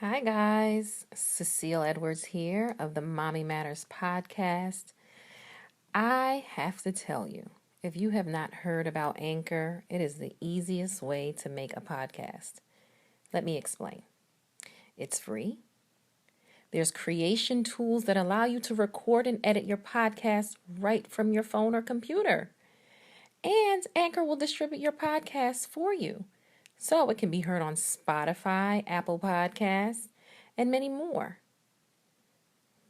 Hi, guys. Cecile Edwards here of the Mommy Matters podcast. I have to tell you, if you have not heard about Anchor, it is the easiest way to make a podcast. Let me explain. It's free. There's creation tools that allow you to record and edit your podcast right from your phone or computer. And Anchor will distribute your podcast for you, so it can be heard on Spotify, Apple Podcasts, and many more.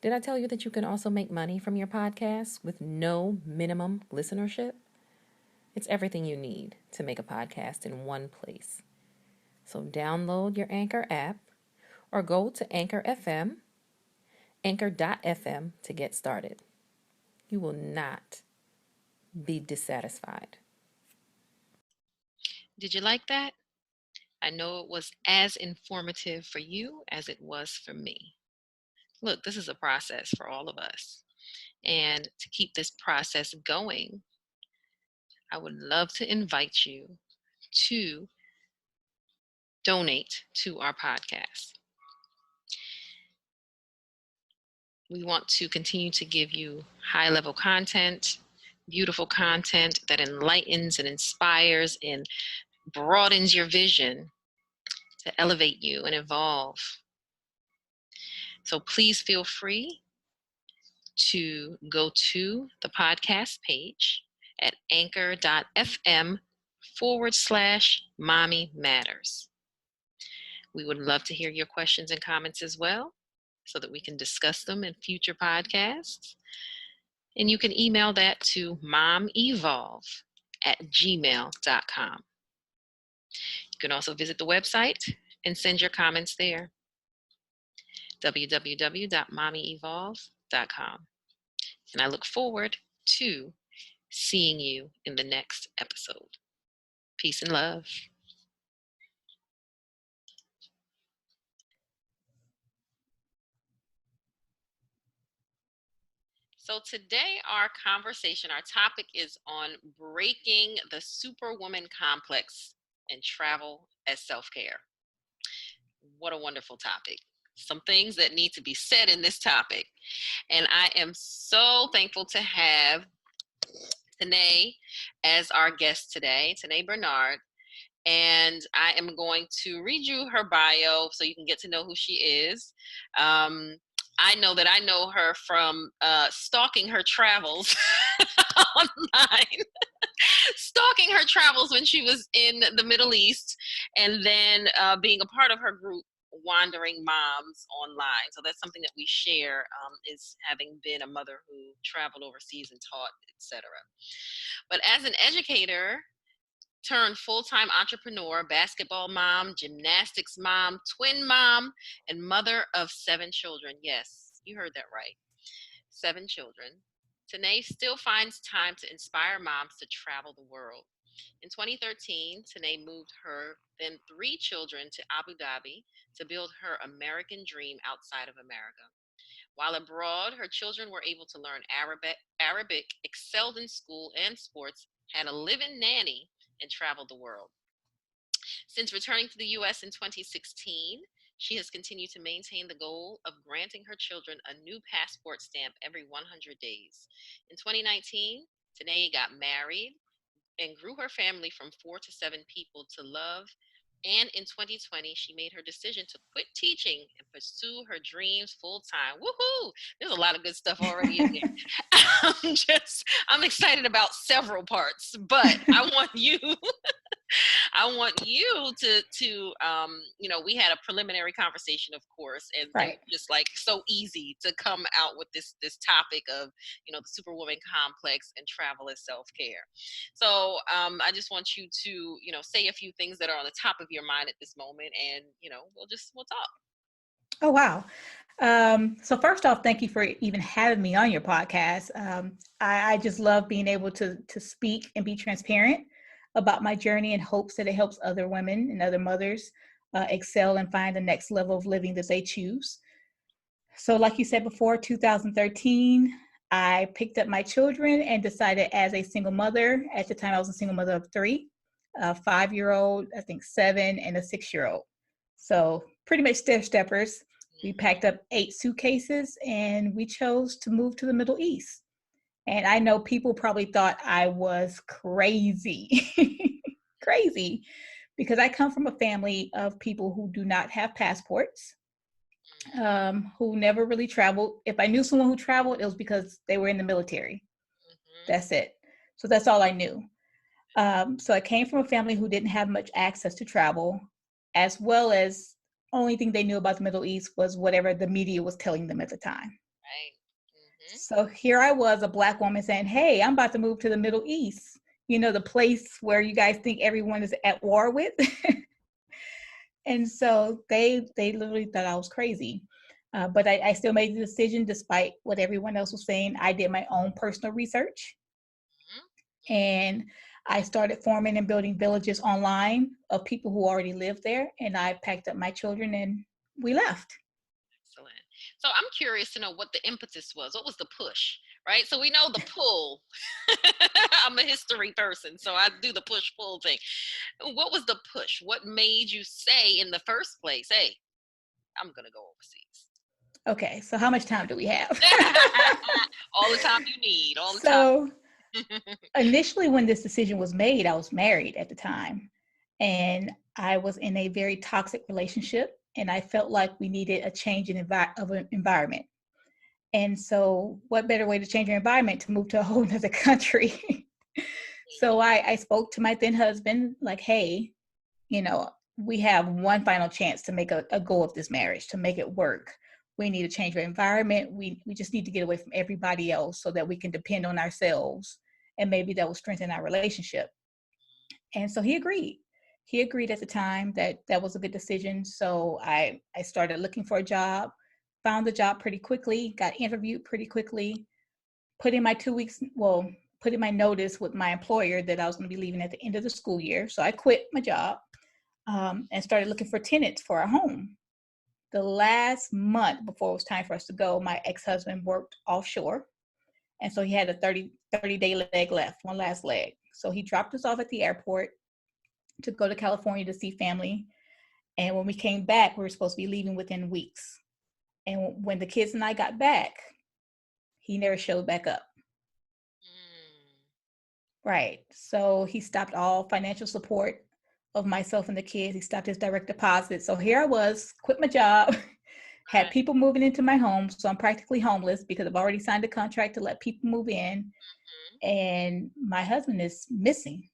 Did I tell you that you can also make money from your podcast with no minimum listenership? It's everything you need to make a podcast in one place. So download your Anchor app or go to Anchor FM, anchor.fm to get started. You will not be dissatisfied. Did you like that? I know it was as informative for you as it was for me. Look, this is a process for all of us. And to keep this process going, I would love to invite you to donate to our podcast. We want to continue to give you high level content, beautiful content that enlightens and inspires and broadens your vision to elevate you and evolve. So please feel free to go to the podcast page at anchor.fm/mommy matters. We would love to hear your questions and comments as well so that we can discuss them in future podcasts. And you can email that to momevolve@gmail.com. You can also visit the website and send your comments there, www.mommyevolve.com. And I look forward to seeing you in the next episode. Peace and love. So today our topic is on breaking the Superwoman complex and travel as self-care. What a wonderful topic. Some things that need to be said in this topic. And I am so thankful to have Tanai as our guest today, Tanai Bernard. And I am going to read you her bio so you can get to know who she is. I know that I know her from stalking her travels online, stalking her travels when she was in the Middle East, and then being a part of her group, Wandering Moms Online. So that's something that we share, is having been a mother who traveled overseas and taught, etc. But as an educator, turned full-time entrepreneur, basketball mom, gymnastics mom, twin mom, and mother of 7 children. Yes, you heard that right. 7 children. Tanai still finds time to inspire moms to travel the world. In 2013, Tanai moved her then 3 children to Abu Dhabi to build her American dream outside of America. While abroad, her children were able to learn Arabic, excelled in school and sports, had a live-in nanny, and traveled the world. Since returning to the U.S. in 2016, she has continued to maintain the goal of granting her children a new passport stamp every 100 days. In 2019, Tanai got married and grew her family from 4 to 7 people to love. And in 2020, she made her decision to quit teaching and pursue her dreams full time. Woohoo! There's a lot of good stuff already in there. I'm excited about several parts, but I want you I want you we had a preliminary conversation, of course, and it was Right. just like so easy to come out with this topic of, the Superwoman complex and travel as self-care. So I just want you to, say a few things that are on the top of your mind at this moment, and we'll talk. Oh, wow. So first off, thank you for even having me on your podcast. I just love being able to speak and be transparent about my journey in hopes that it helps other women and other mothers excel and find the next level of living that they choose. So like you said before, 2013, I picked up my children and decided as a single mother, at the time I was a single mother of 3, a 5-year-old, I think 7, and a 6-year-old. So pretty much steppers. We packed up 8 suitcases and we chose to move to the Middle East. And I know people probably thought I was crazy, crazy, because I come from a family of people who do not have passports, who never really traveled. If I knew someone who traveled, it was because they were in the military. That's it. So that's all I knew. So I came from a family who didn't have much access to travel, as well as only thing they knew about the Middle East was whatever the media was telling them at the time. Right. So here I was, a Black woman saying, hey, I'm about to move to the Middle East, you know, the place where you guys think everyone is at war with. And so they literally thought I was crazy. But I still made the decision despite what everyone else was saying. I did my own personal research. And I started forming and building villages online of people who already lived there. And I packed up my children and we left. Excellent. So I'm curious to know what the impetus was. What was the push, right? So we know the pull. I'm a history person, so I do the push-pull thing. What was the push? What made you say in the first place, hey, I'm going to go overseas? Okay, so how much time do we have? All the time you need, all the So time. initially, when this decision was made, I was married at the time, and I was in a very toxic relationship, and I felt like we needed a change in of an environment. And so, what better way to change your environment to move to a whole other country? So I spoke to my then husband, like, hey, you know, we have one final chance to make a go of this marriage, to make it work. We need to change our environment. We just need to get away from everybody else so that we can depend on ourselves. And maybe that will strengthen our relationship. And so he agreed. He agreed at the time that that was a good decision. So I started looking for a job, found the job pretty quickly, got interviewed pretty quickly, put in my 2 weeks, well, put in my notice with my employer that I was going to be leaving at the end of the school year. So I quit my job and started looking for tenants for our home. The last month before it was time for us to go, my ex-husband worked offshore. And so he had a 30-day leg left, one last leg. So he dropped us off at the airport to go to California to see family. And when we came back, we were supposed to be leaving within weeks. And when the kids and I got back, he never showed back up. Right. So he stopped all financial support of myself and the kids. He stopped his direct deposit. So here I was, quit my job, had people moving into my home. So I'm practically homeless because I've already signed a contract to let people move in. And my husband is missing.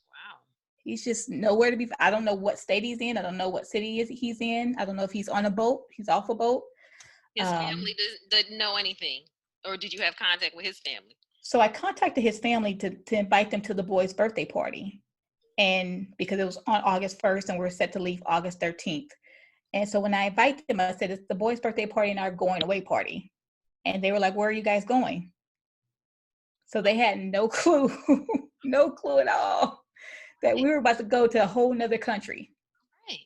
Wow. He's just nowhere to be. I don't know what state he's in. I don't know what city he's in. I don't know if he's on a boat. He's off a boat. His family didn't know anything, or did you have contact with his family? So I contacted his family to invite them to the boy's birthday party. And because it was on August 1st and we're set to leave August 13th. And so when I invite them, I said, it's the boy's birthday party and our going away party. And they were like, where are you guys going? So they had no clue, no clue at all that we were about to go to a whole nother country. Right.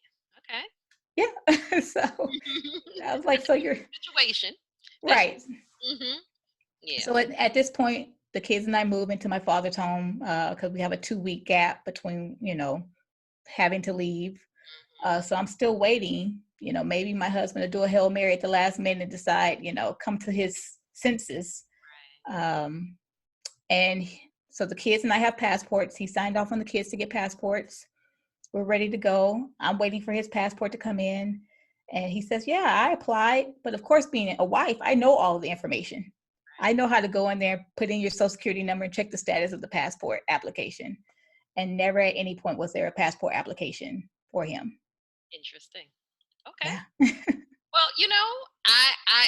Okay. Yeah. So I was like, so you're situation. Right. Mm-hmm. Yeah. So at this point, the kids and I move into my father's home because we have a 2-week gap between, you know, having to leave. So I'm still waiting. You know, maybe my husband will do a Hail Mary at the last minute and decide, you know, come to his senses. And so the kids and I have passports. He signed off on the kids to get passports. We're ready to go. I'm waiting for his passport to come in. And he says, yeah, I applied. But of course, being a wife, I know all of the information. I know how to go in there, put in your social security number and check the status of the passport application. And never at any point was there a passport application for him. Interesting. Okay. Yeah. Well, you know,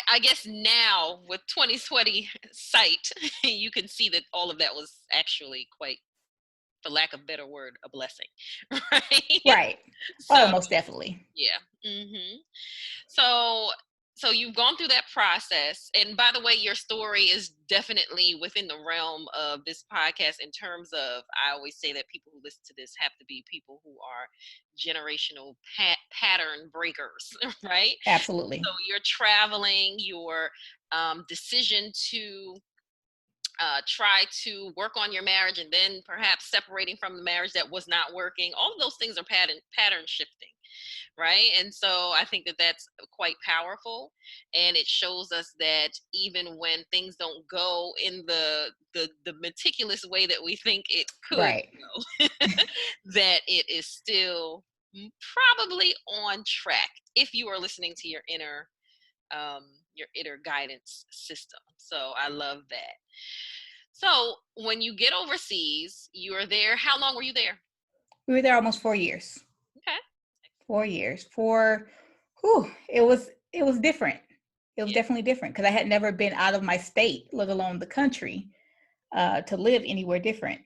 I guess now with 2020 sight, you can see that all of that was actually quite, for lack of a better word, a blessing, right? Right. So, most definitely. yeah. Mm-hmm. So you've gone through that process, and by the way, your story is definitely within the realm of this podcast in terms of, I always say that people who listen to this have to be people who are generational pattern breakers, right? Absolutely. So you're traveling, your decision to try to work on your marriage, and then perhaps separating from the marriage that was not working. All of those things are pattern shifting. right? And so I think that that's quite powerful, and it shows us that even when things don't go in the meticulous way that we think it could Right. go, that it is still probably on track if you are listening to your inner guidance system. So I love that. So when you get overseas, you are there. How long were you there? We were there almost 4 years. Okay. 4 years. It was different. It was Yeah. definitely different because I had never been out of my state, let alone the country, to live anywhere different.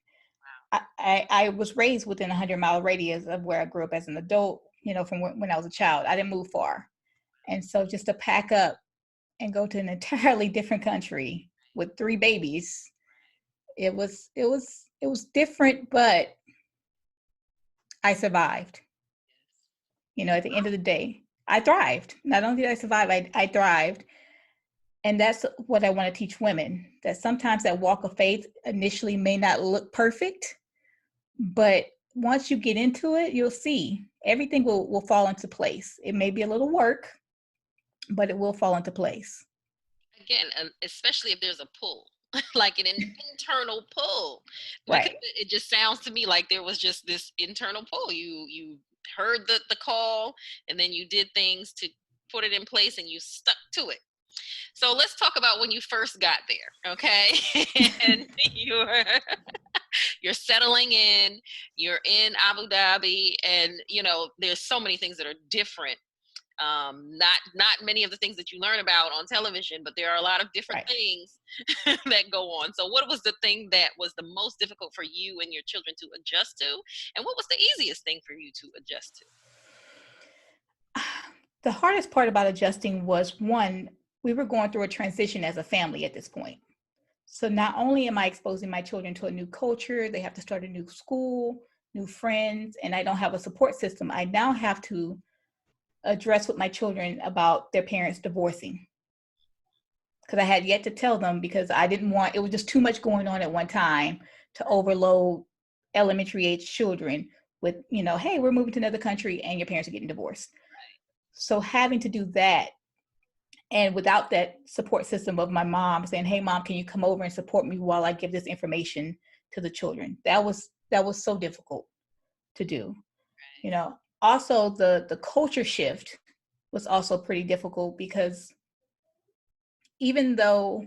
I was raised within a 100-mile radius of where I grew up as an adult, from when I was a child. I didn't move far. And so just to pack up and go to an entirely different country with 3 babies, it was different, but I survived. At the end of the day, I thrived. Not only did I survive, I thrived. And that's what I want to teach women, that sometimes that walk of faith initially may not look perfect, but once you get into it, you'll see everything will fall into place. It may be a little work, but it will fall into place. Again, especially if there's a pull, like an internal pull, because Right. it just sounds to me like there was just this internal pull. You heard the call, and then you did things to put it in place, and you stuck to it. So let's talk about when you first got there, okay? And you're settling in, you're in Abu Dhabi, and there's so many things that are different. Not many of the things that you learn about on television, but there are a lot of different Right. things that go on. So what was the thing that was the most difficult for you and your children to adjust to, and what was the easiest thing for you to adjust to? The hardest part about adjusting was, one, we were going through a transition as a family at this point. So not only am I exposing my children to a new culture, they have to start a new school, new friends, and I don't have a support system. I now have to address with my children about their parents divorcing, because I had yet to tell them, because I didn't want, it was just too much going on at one time to overload elementary age children with, hey, we're moving to another country and your parents are getting divorced. So having to do that, and without that support system of my mom saying, hey mom, can you come over and support me while I give this information to the children? That was so difficult to do. Also the culture shift was also pretty difficult, because even though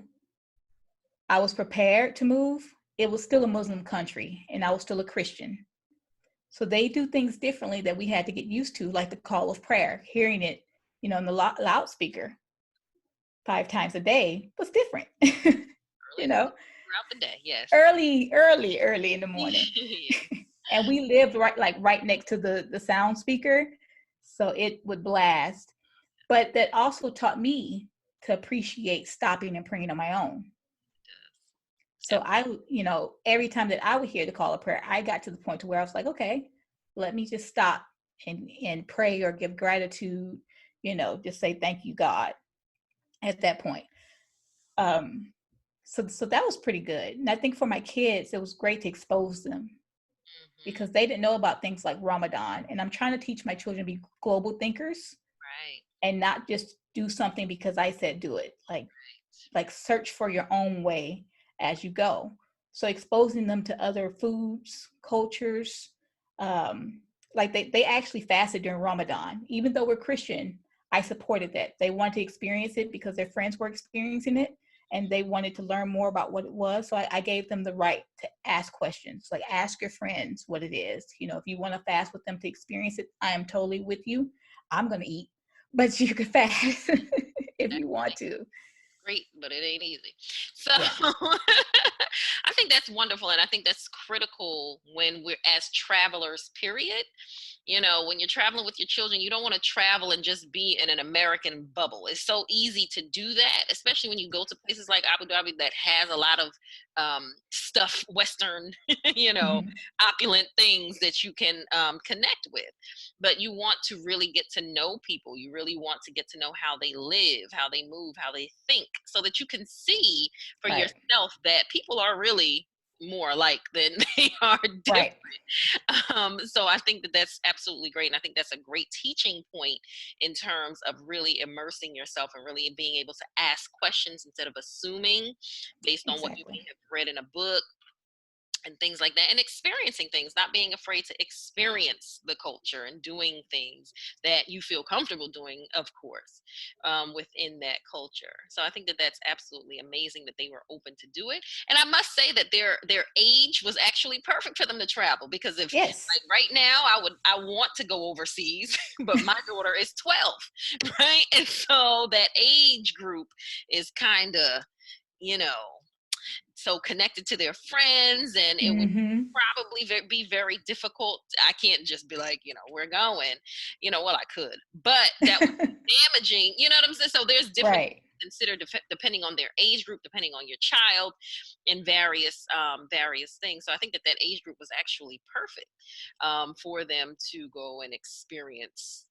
I was prepared to move, it was still a Muslim country and I was still a Christian. So they do things differently that we had to get used to, like the call of prayer. Hearing it, in the loudspeaker 5 times a day was different. Early you know, throughout the day, yes. early in the morning. Yeah. And we lived right next to the sound speaker, so it would blast. But that also taught me to appreciate stopping and praying on my own. So every time that I would hear the call of prayer, I got to the point to where I was like, okay, let me just stop and pray or give gratitude, just say, thank you, God, at that point. So that was pretty good. And I think for my kids, it was great to expose them, because they didn't know about things like Ramadan. And I'm trying to teach my children to be global thinkers, Right. and not just do something because I said do it. Like search for your own way as you go. So exposing them to other foods, cultures, like they actually fasted during Ramadan. Even though we're Christian, I supported that. They wanted to experience it because their friends were experiencing it, and they wanted to learn more about what it was. So I gave them the right to ask questions, like ask your friends what it is. If you want to fast with them to experience it, I am totally with you. I'm going to eat, but you can fast if you want to. Great, but it ain't easy. So Yeah. I think that's wonderful, and I think that's critical when we're as travelers, period. When you're traveling with your children, you don't want to travel and just be in an American bubble. It's so easy to do that, especially when you go to places like Abu Dhabi that has a lot of stuff, Western, Mm-hmm. opulent things that you can connect with. But you want to really get to know people. You really want to get to know how they live, how they move, how they think, so that you can see for Right. yourself that people are really more alike than they are different. Right. So I think that that's absolutely great. And I think that's a great teaching point in terms of really immersing yourself and really being able to ask questions instead of assuming based on what you may Exactly. have read in a book and things like that, and experiencing things, not being afraid to experience the culture and doing things that you feel comfortable doing, of course, within that culture. So I think that that's absolutely amazing that they were open to do it. And I must say that their age was actually perfect for them to travel, because if Yes. like right now I want to go overseas, but my daughter is 12, right? And so that age group is kind of, you know, so connected to their friends, and it would Mm-hmm. probably be very difficult. I can't just be like, we're going, well, I could, but that would be damaging, you know what I'm saying? So there's different Right. considered depending on their age group, depending on your child, and various things. So I think that that age group was actually perfect for them to go and experience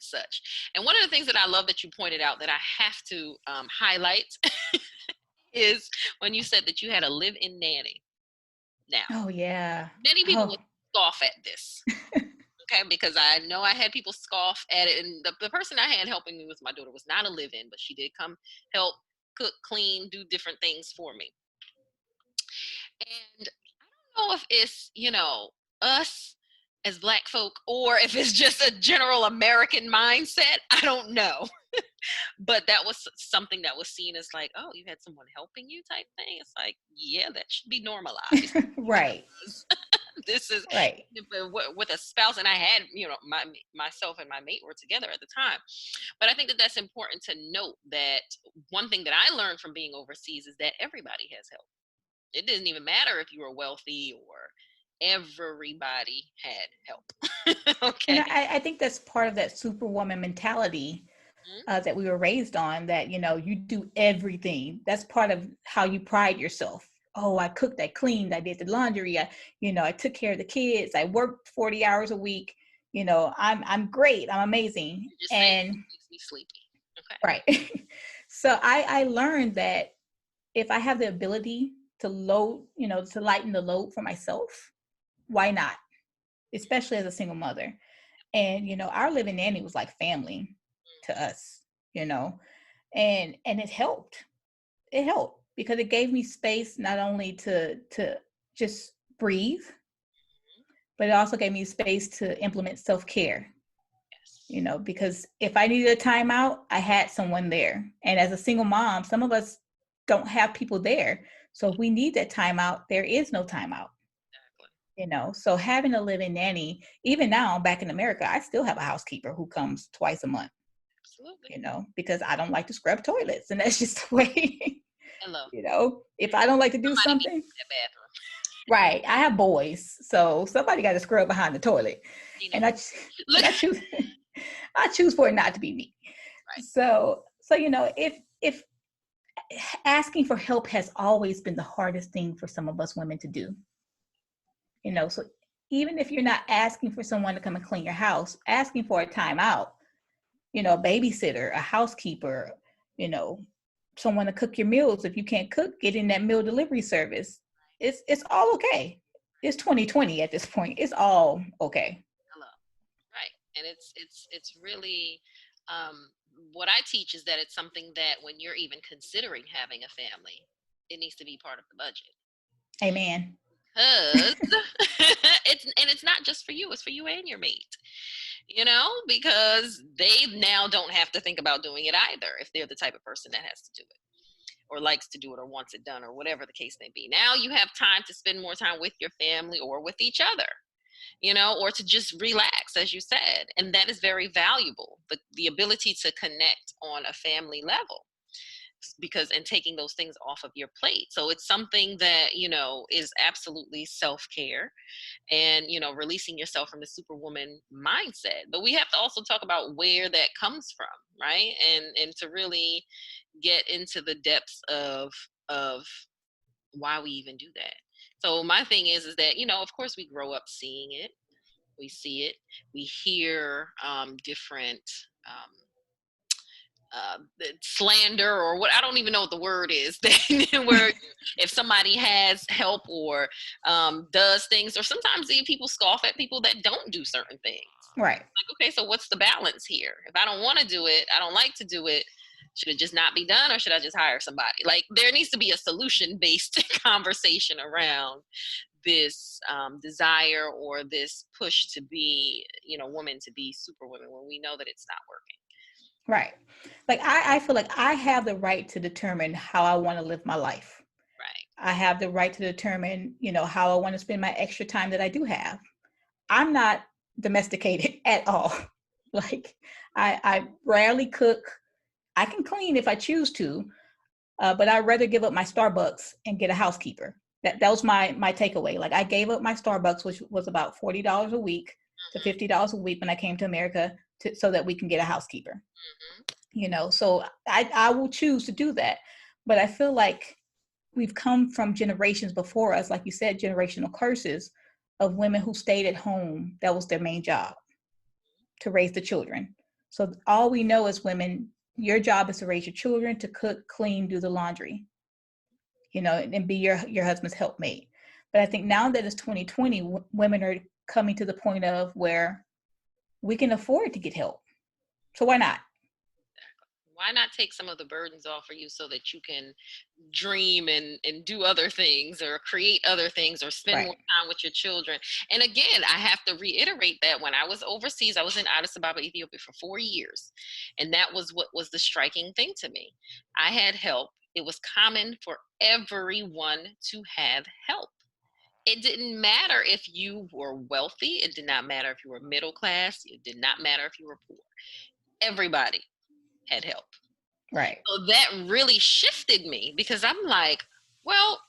such. And one of the things that I love that you pointed out that I have to highlight is when you said that you had a live-in nanny. Now, Oh yeah. many people Oh. would scoff at this, okay? Because I know I had people scoff at it, and the person I had helping me with my daughter was not a live-in, but she did come help cook, clean, do different things for me. And I don't know if it's, us as Black folk, or if it's just a general American mindset. I don't know. But that was something that was seen as like, oh, you had someone helping you type thing. It's like, yeah, that should be normalized. Right. This is Right. with a spouse, and I had, myself and my mate were together at the time. But I think that that's important to note, that one thing that I learned from being overseas is that everybody has help. It doesn't even matter if you were wealthy, or everybody had help. And Okay. I think that's part of that superwoman mentality Mhm. that we were raised on, that, you do everything. That's part of how you pride yourself. Oh, I cooked, I cleaned, I did the laundry, I took care of the kids, I worked 40 hours a week. I'm great, I'm amazing. Just saying And it makes me sleepy. Okay. right. So I learned that if I have the ability to load, to lighten the load for myself, why not? Especially as a single mother. And our living nanny was like family to us, you know and it helped because it gave me space, not only to just breathe, but it also gave me space to implement self-care, Yes. because if I needed a timeout, I had someone there. And as a single mom, some of us don't have people there, so if we need that timeout, there is no timeout. Exactly. So having a living nanny, even now back in America, I still have a housekeeper who comes twice a month, Absolutely. because I don't like to scrub toilets. And that's just the way, Hello. if I don't like to do Somebody needs something, that bathroom. right. I have boys, so somebody got to scrub behind the toilet. You know. And Look. I choose, I choose for it not to be me. Right. So, if asking for help has always been the hardest thing for some of us women to do, so even if you're not asking for someone to come and clean your house, asking for a timeout, a babysitter, a housekeeper, you know, someone to cook your meals. If you can't cook, get in that meal delivery service. It's all okay. It's 2020 at this point. It's all okay. Hello. Right. And it's really what I teach is that it's something that when you're even considering having a family, it needs to be part of the budget. Amen. Because it's not just for you, it's for you and your mate. Because they now don't have to think about doing it either, if they're the type of person that has to do it, or likes to do it, or wants it done, or whatever the case may be. Now you have time to spend more time with your family or with each other, or to just relax, as you said. And that is very valuable, the ability to connect on a family level, and taking those things off of your plate. So it's something that, is absolutely self-care, and, releasing yourself from the superwoman mindset. But we have to also talk about where that comes from, right? And to really get into the depths of why we even do that. So my thing is that, of course we grow up seeing it, we see it, we hear different slander, or what, I don't even know what the word is, where if somebody has help or does things, or sometimes even people scoff at people that don't do certain things. Right. Like, okay, so what's the balance here? If I don't want to do it, I don't like to do it, should it just not be done, or should I just hire somebody? Like, there needs to be a solution-based conversation around this desire or this push to be, women to be superwomen, when we know that it's not working. Right. Like I feel like I have the right to determine how I want to live my life. Right. I have the right to determine, how I want to spend my extra time that I do have. I'm not domesticated at all. Like I rarely cook. I can clean if I choose to, but I'd rather give up my Starbucks and get a housekeeper. That was my takeaway. Like I gave up my Starbucks, which was about $40 a week to $50 a week when I came to America, so that we can get a housekeeper. So I will choose to do that. But I feel like we've come from generations before us, like you said, generational curses of women who stayed at home. That was their main job, to raise the children. So all we know as women, your job is to raise your children, to cook, clean, do the laundry, and be your husband's helpmate. But I think now that it's 2020, women are coming to the point of where we can afford to get help. So why not? Why not take some of the burdens off for you so that you can dream and do other things, or create other things, or spend more time with your children? And again, I have to reiterate that when I was overseas, I was in Addis Ababa, Ethiopia for 4 years. And that was what was the striking thing to me. I had help. It was common for everyone to have help. It didn't matter if you were wealthy. It did not matter if you were middle class. It did not matter if you were poor. Everybody had help. Right. So that really shifted me, because I'm like, well,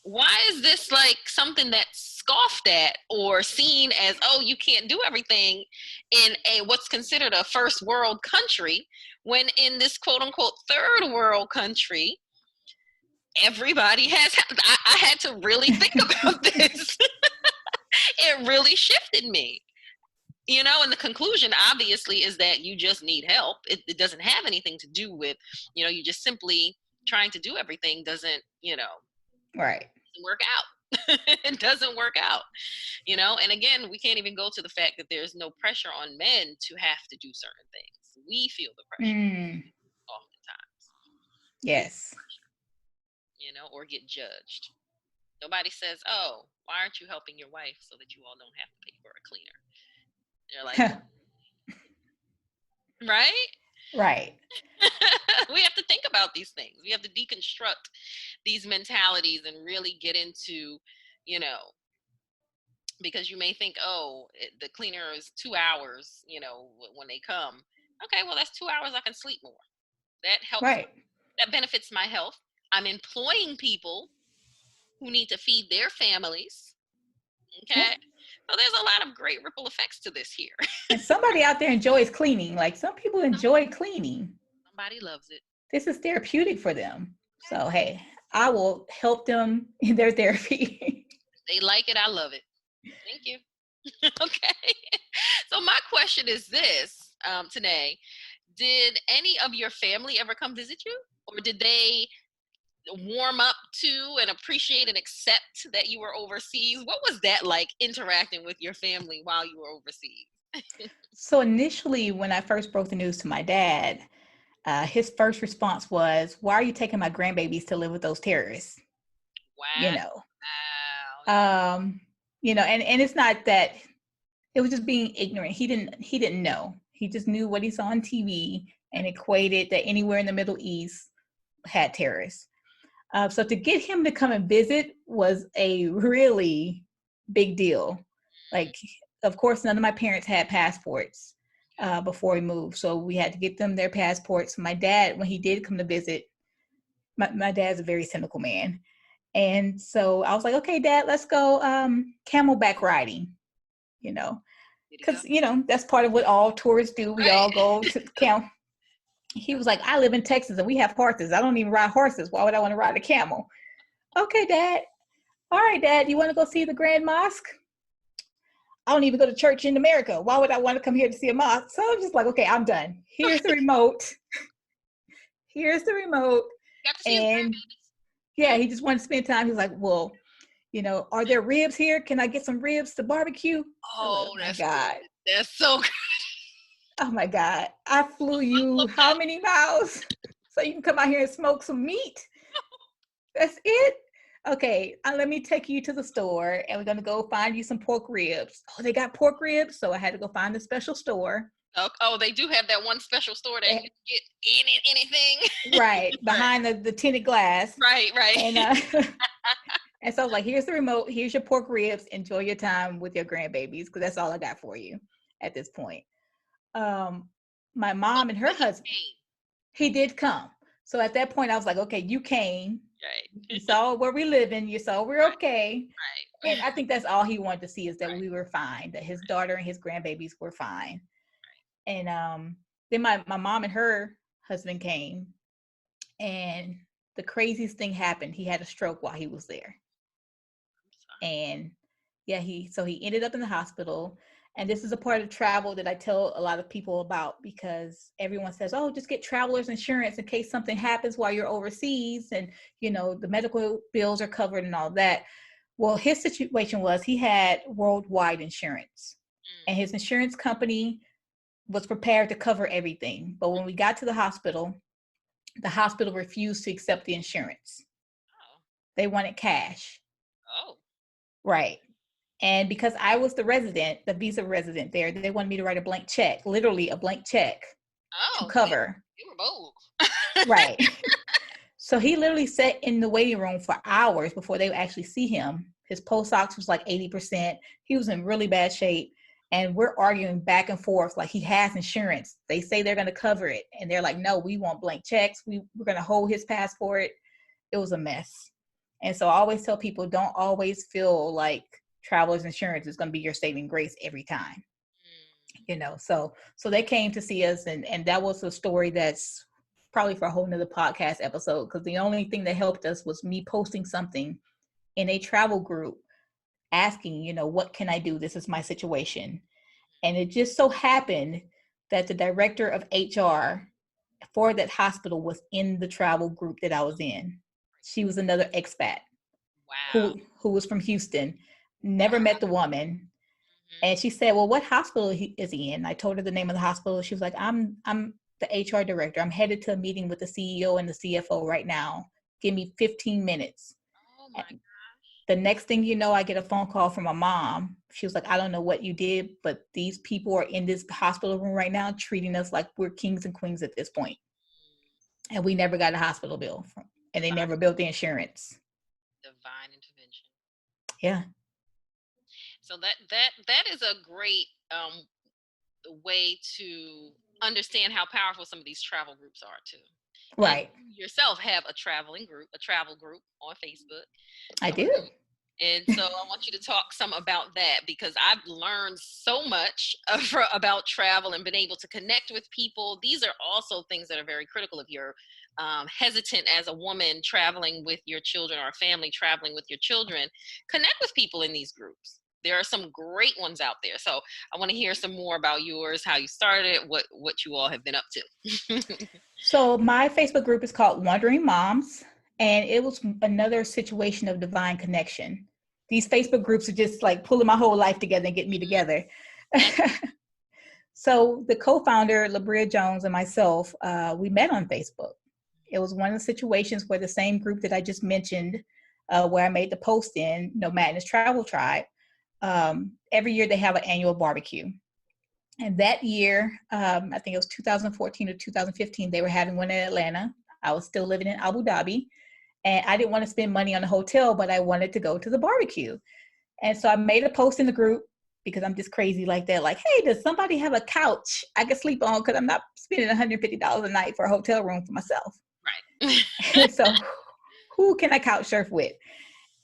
why is this like something that's scoffed at or seen as, oh, you can't do everything in what's considered a first world country, when in this quote unquote third world country, everybody has, I had to really think about this. It really shifted me. And the conclusion obviously is that you just need help. It doesn't have anything to do with, you just simply trying to do everything doesn't, right. doesn't work out. It doesn't work out, and again, we can't even go to the fact that there's no pressure on men to have to do certain things. We feel the pressure oftentimes. Yes. Or get judged. Nobody says, oh, why aren't you helping your wife so that you all don't have to pay for a cleaner? They're like, right? Right. We have to think about these things. We have to deconstruct these mentalities and really get into, because you may think, oh, the cleaner is 2 hours, when they come. Okay, well, that's 2 hours I can sleep more. That helps. Right. That benefits my health. I'm employing people who need to feed their families. Okay. Yeah. So there's a lot of great ripple effects to this here. And somebody out there enjoys cleaning. Like, some people enjoy cleaning. Somebody loves it. This is therapeutic for them. So, hey, I will help them in their therapy. They like it. I love it. Thank you. Okay. So my question is this, Tanai, did any of your family ever come visit you? Or did they warm up to and appreciate and accept that you were overseas? What was that like, interacting with your family while you were overseas? So initially, when I first broke the news to my dad, his first response was, why are you taking my grandbabies to live with those terrorists? Wow. Wow. And it's not that, it was just being ignorant. He didn't know. He just knew what he saw on TV and equated that anywhere in the Middle East had terrorists. So to get him to come and visit was a really big deal. Like, of course, none of my parents had passports before we moved. So we had to get them their passports. My dad, when he did come to visit, my dad's a very cynical man. And so I was like, okay, Dad, let's go camelback riding, because, that's part of what all tourists do. We all go to camel. He was like, I live in Texas and we have horses. I don't even ride horses. Why would I want to ride a camel? Okay, Dad. All right, Dad, you want to go see the Grand Mosque? I don't even go to church in America. Why would I want to come here to see a mosque? So I'm just like, okay, I'm done. Here's the remote. here's the remote. Got to see his And yeah, he just wanted to spend time. He's like, well, are there ribs here? Can I get some ribs to barbecue? I was like, Oh, oh my that's God. good. That's so good. Oh my God. I flew you how many miles so you can come out here and smoke some meat? That's it? Okay, let me take you to the store and we're going to go find you some pork ribs. Oh, they got pork ribs? So I had to go find a special store. Oh, they do have that one special store that you can get anything. Right, behind the tinted glass. Right. And, and so I was like, here's the remote. Here's your pork ribs. Enjoy your time with your grandbabies because that's all I got for you at this point. My mom and her husband, he did come. So at that point, I was like, okay, you came. Right. You saw where we live in. You saw we're okay. Right. And I think that's all he wanted to see is that we were fine, that his daughter and his grandbabies were fine. And then my mom and her husband came, and the craziest thing happened. He had a stroke while he was there. And yeah, he ended up in the hospital. And this is a part of travel that I tell a lot of people about because everyone says, oh, just get traveler's insurance in case something happens while you're overseas. And, the medical bills are covered and all that. Well, his situation was he had worldwide insurance and his insurance company was prepared to cover everything. But when we got to the hospital refused to accept the insurance. Oh. They wanted cash. Oh. Right. And because I was the visa resident there, they wanted me to write a blank check, literally a blank check to cover. You were bold. Right. So he literally sat in the waiting room for hours before they would actually see him. His pulse ox was like 80%. He was in really bad shape. And we're arguing back and forth like he has insurance. They say they're going to cover it. And they're like, no, we want blank checks. We're going to hold his passport. It was a mess. And so I always tell people, don't always feel like traveler's insurance is going to be your saving grace every time. So they came to see us, and that was a story that's probably for a whole nother podcast episode, because the only thing that helped us was me posting something in a travel group asking, what can I do? This is my situation. And it just so happened that the director of HR for that hospital was in the travel group that I was in. She was another expat. Wow. Who was from Houston, never met the woman. And she said, well, what hospital is he in? I told her the name of the hospital. She was like, I'm the HR director. I'm headed to a meeting with the CEO and the CFO right now. Give me 15 minutes. Oh my gosh. The next thing you know, I get a phone call from my mom. She was like, I don't know what you did, but these people are in this hospital room right now treating us like we're kings and queens at this point. And we never got a hospital bill and they never billed the insurance. Divine intervention. Yeah. So that is a great way to understand how powerful some of these travel groups are too. Right. And you yourself have a travel group on Facebook. I do. And so I want you to talk some about that, because I've learned so much about travel and been able to connect with people. These are also things that are very critical if you're hesitant as a woman traveling with your children, or a family traveling with your children. Connect with people in these groups. There are some great ones out there. So I want to hear some more about yours, how you started, what you all have been up to. So my Facebook group is called Wandering Moms, and it was another situation of divine connection. These Facebook groups are just like pulling my whole life together and getting me together. So the co-founder, Labria Jones, and myself, we met on Facebook. It was one of the situations where the same group that I just mentioned, where I made the post in, Madness Travel Tribe, every year they have an annual barbecue. And that year, I think it was 2014 or 2015, they were having one in Atlanta. I was still living in Abu Dhabi, and I didn't want to spend money on a hotel, but I wanted to go to the barbecue. And so I made a post in the group, because I'm just crazy like that. Like, hey, does somebody have a couch I can sleep on? Because I'm not spending $150 a night for a hotel room for myself. Right. So who can I couch surf with?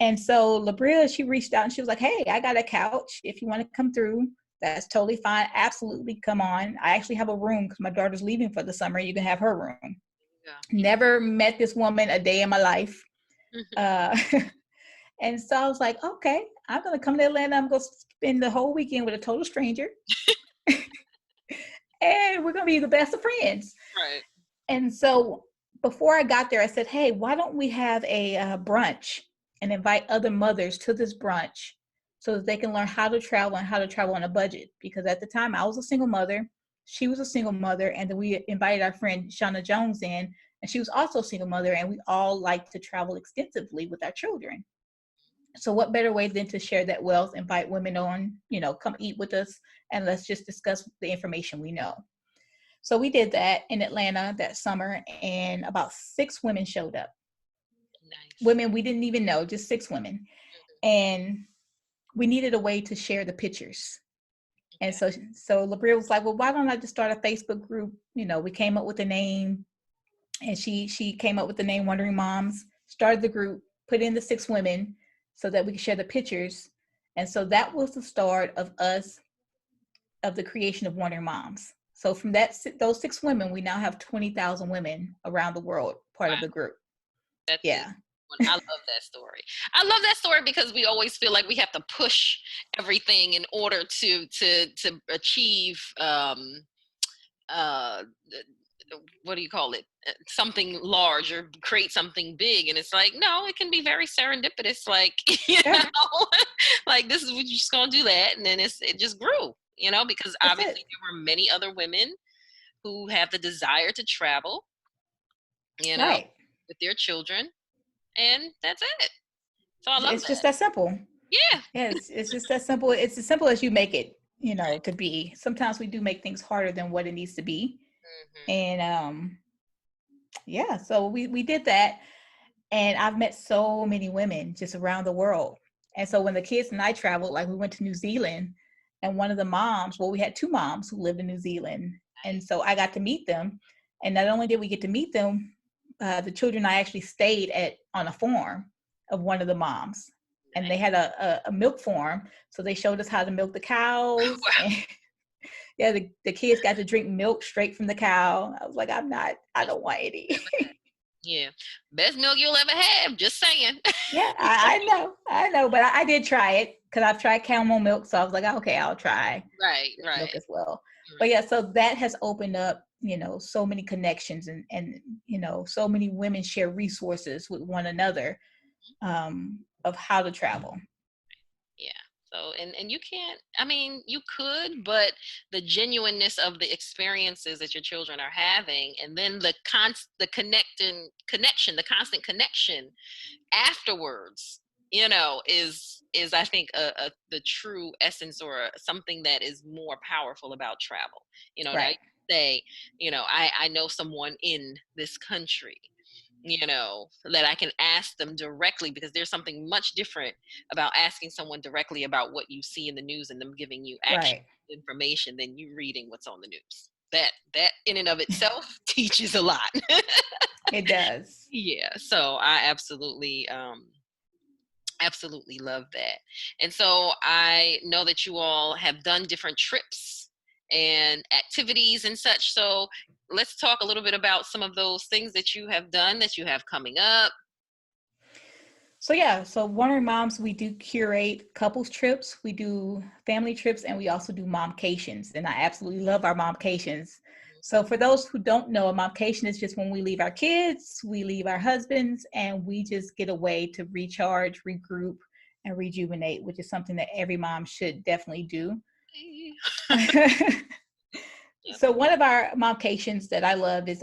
And so Labria, she reached out and she was like, hey, I got a couch. If you want to come through, that's totally fine. Absolutely. Come on. I actually have a room because my daughter's leaving for the summer. You can have her room. Yeah. Never met this woman a day in my life. And so I was like, okay, I'm going to come to Atlanta. I'm going to spend the whole weekend with a total stranger. And we're going to be the best of friends. Right. And so before I got there, I said, hey, why don't we have a brunch and invite other mothers to this brunch so that they can learn how to travel and how to travel on a budget? Because at the time I was a single mother, she was a single mother, and then we invited our friend Shauna Jones in, and she was also a single mother, and we all like to travel extensively with our children. So what better way than to share that wealth, invite women on, come eat with us, and let's just discuss the information we know. So we did that in Atlanta that summer, and about 6 women showed up. Nice. Women we didn't even know, just 6 women. And we needed a way to share the pictures. Okay. And so Labria was like, well, why don't I just start a Facebook group? We came up with a name, and she came up with the name Wondering Moms, started the group, put in the 6 women so that we could share the pictures. And so that was the start of the creation of Wondering Moms. So from those 6 women, we now have 20,000 women around the world part of the group. That's yeah. I love that story. I love that story because we always feel like we have to push everything in order to achieve what do you call it? Something large or create something big. And it's like, no, it can be very serendipitous. Like, know, like this is what you're just going to do that. And then it just grew, because obviously there were many other women who have the desire to travel, right. with their children. And that's it. So I love it's just that simple. Yeah. It's just that simple. It's as simple as you make it, to be. Sometimes we do make things harder than what it needs to be. And so we did that, and I've met so many women just around the world. And so when the kids and I traveled, like we went to New Zealand, and one of the moms, we had 2 moms who lived in New Zealand, and so I got to meet them. And not only did we get to meet them, the children I actually stayed on a farm of one of the moms, and they had a milk farm, so they showed us how to milk the cows. And the kids got to drink milk straight from the cow. I was like, I don't want any. Yeah, best milk you'll ever have. Just saying. Yeah, I know, but I did try it because I've tried camel milk, so I was like, okay, I'll try milk as well. Right. But yeah, so that has opened up, so many connections, and so many women share resources with one another of how to travel. Yeah. So, and you can't, you could, but the genuineness of the experiences that your children are having, and then the constant connection afterwards, is I think the true essence, or something that is more powerful about travel. Right. Say, I know someone in this country, that I can ask them directly, because there's something much different about asking someone directly about what you see in the news and them giving you actual information than you reading what's on the news. That in and of itself teaches a lot. It does. Yeah. So I absolutely love that. And so I know that you all have done different trips and activities and such. So let's talk a little bit about some of those things that you have done, that you have coming up. So Wondering Moms, we do curate couples trips, we do family trips, and we also do momcations. And I absolutely love our momcations. So for those who don't know, a momcation is just when we leave our kids, we leave our husbands, and we just get away to recharge, regroup, and rejuvenate, which is something that every mom should definitely do. So one of our momcations that I love is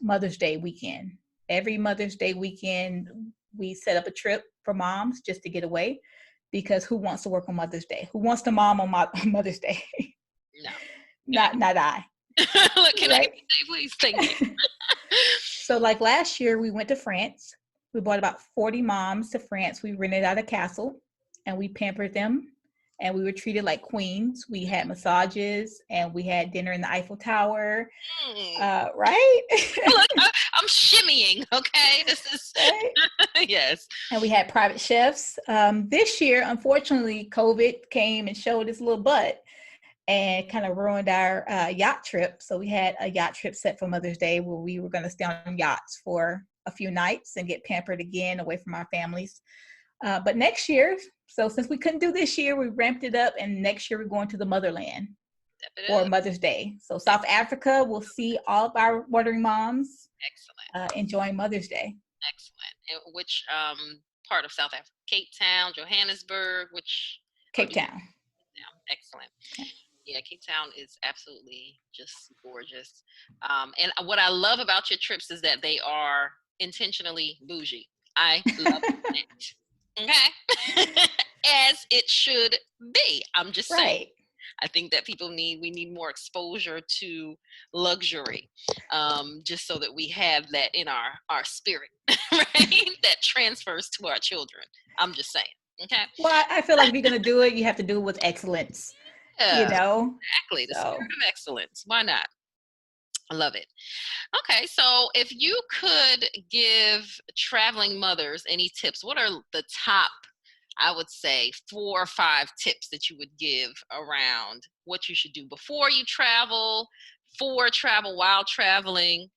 Mother's Day weekend. Every Mother's Day weekend, we set up a trip for moms just to get away, because who wants to work on Mother's Day? Who wants to mom on Mother's Day? No. Not I. Look, can I get you, please? Thank you. So like last year, we went to France. We brought about 40 moms to France. We rented out a castle, and we pampered them, and we were treated like queens. We had massages, and we had dinner in the Eiffel Tower. Right? Look, I'm shimmying. Okay, this is right? Yes. And we had private chefs. This year, unfortunately, COVID came and showed its little butt and kind of ruined our yacht trip. So we had a yacht trip set for Mother's Day, where we were going to stay on yachts for a few nights and get pampered again away from our families. But next year, so since we couldn't do this year, we ramped it up, and next year we're going to the motherland. Step it for up. Mother's Day. So South Africa will see all of our wondering moms Excellent. enjoying Mother's Day. Excellent. And which part of South Africa? Cape Town, Johannesburg, which? Cape Town. Excellent. Yeah, Cape Town is absolutely just gorgeous. And what I love about your trips is that they are intentionally bougie. I love it. Okay. As it should be. I'm just saying. Right. I think that we need more exposure to luxury, just so that we have that in our spirit, right? That transfers to our children. I'm just saying. Okay. Well, I feel like if you're going to do it, you have to do it with excellence, Yeah, you know? exactly. The So, spirit of excellence. Why not? I love it. Okay, so if you could give traveling mothers any tips, what are the top, I would say, 4 or 5 tips that you would give around what you should do before you travel, for travel, while traveling,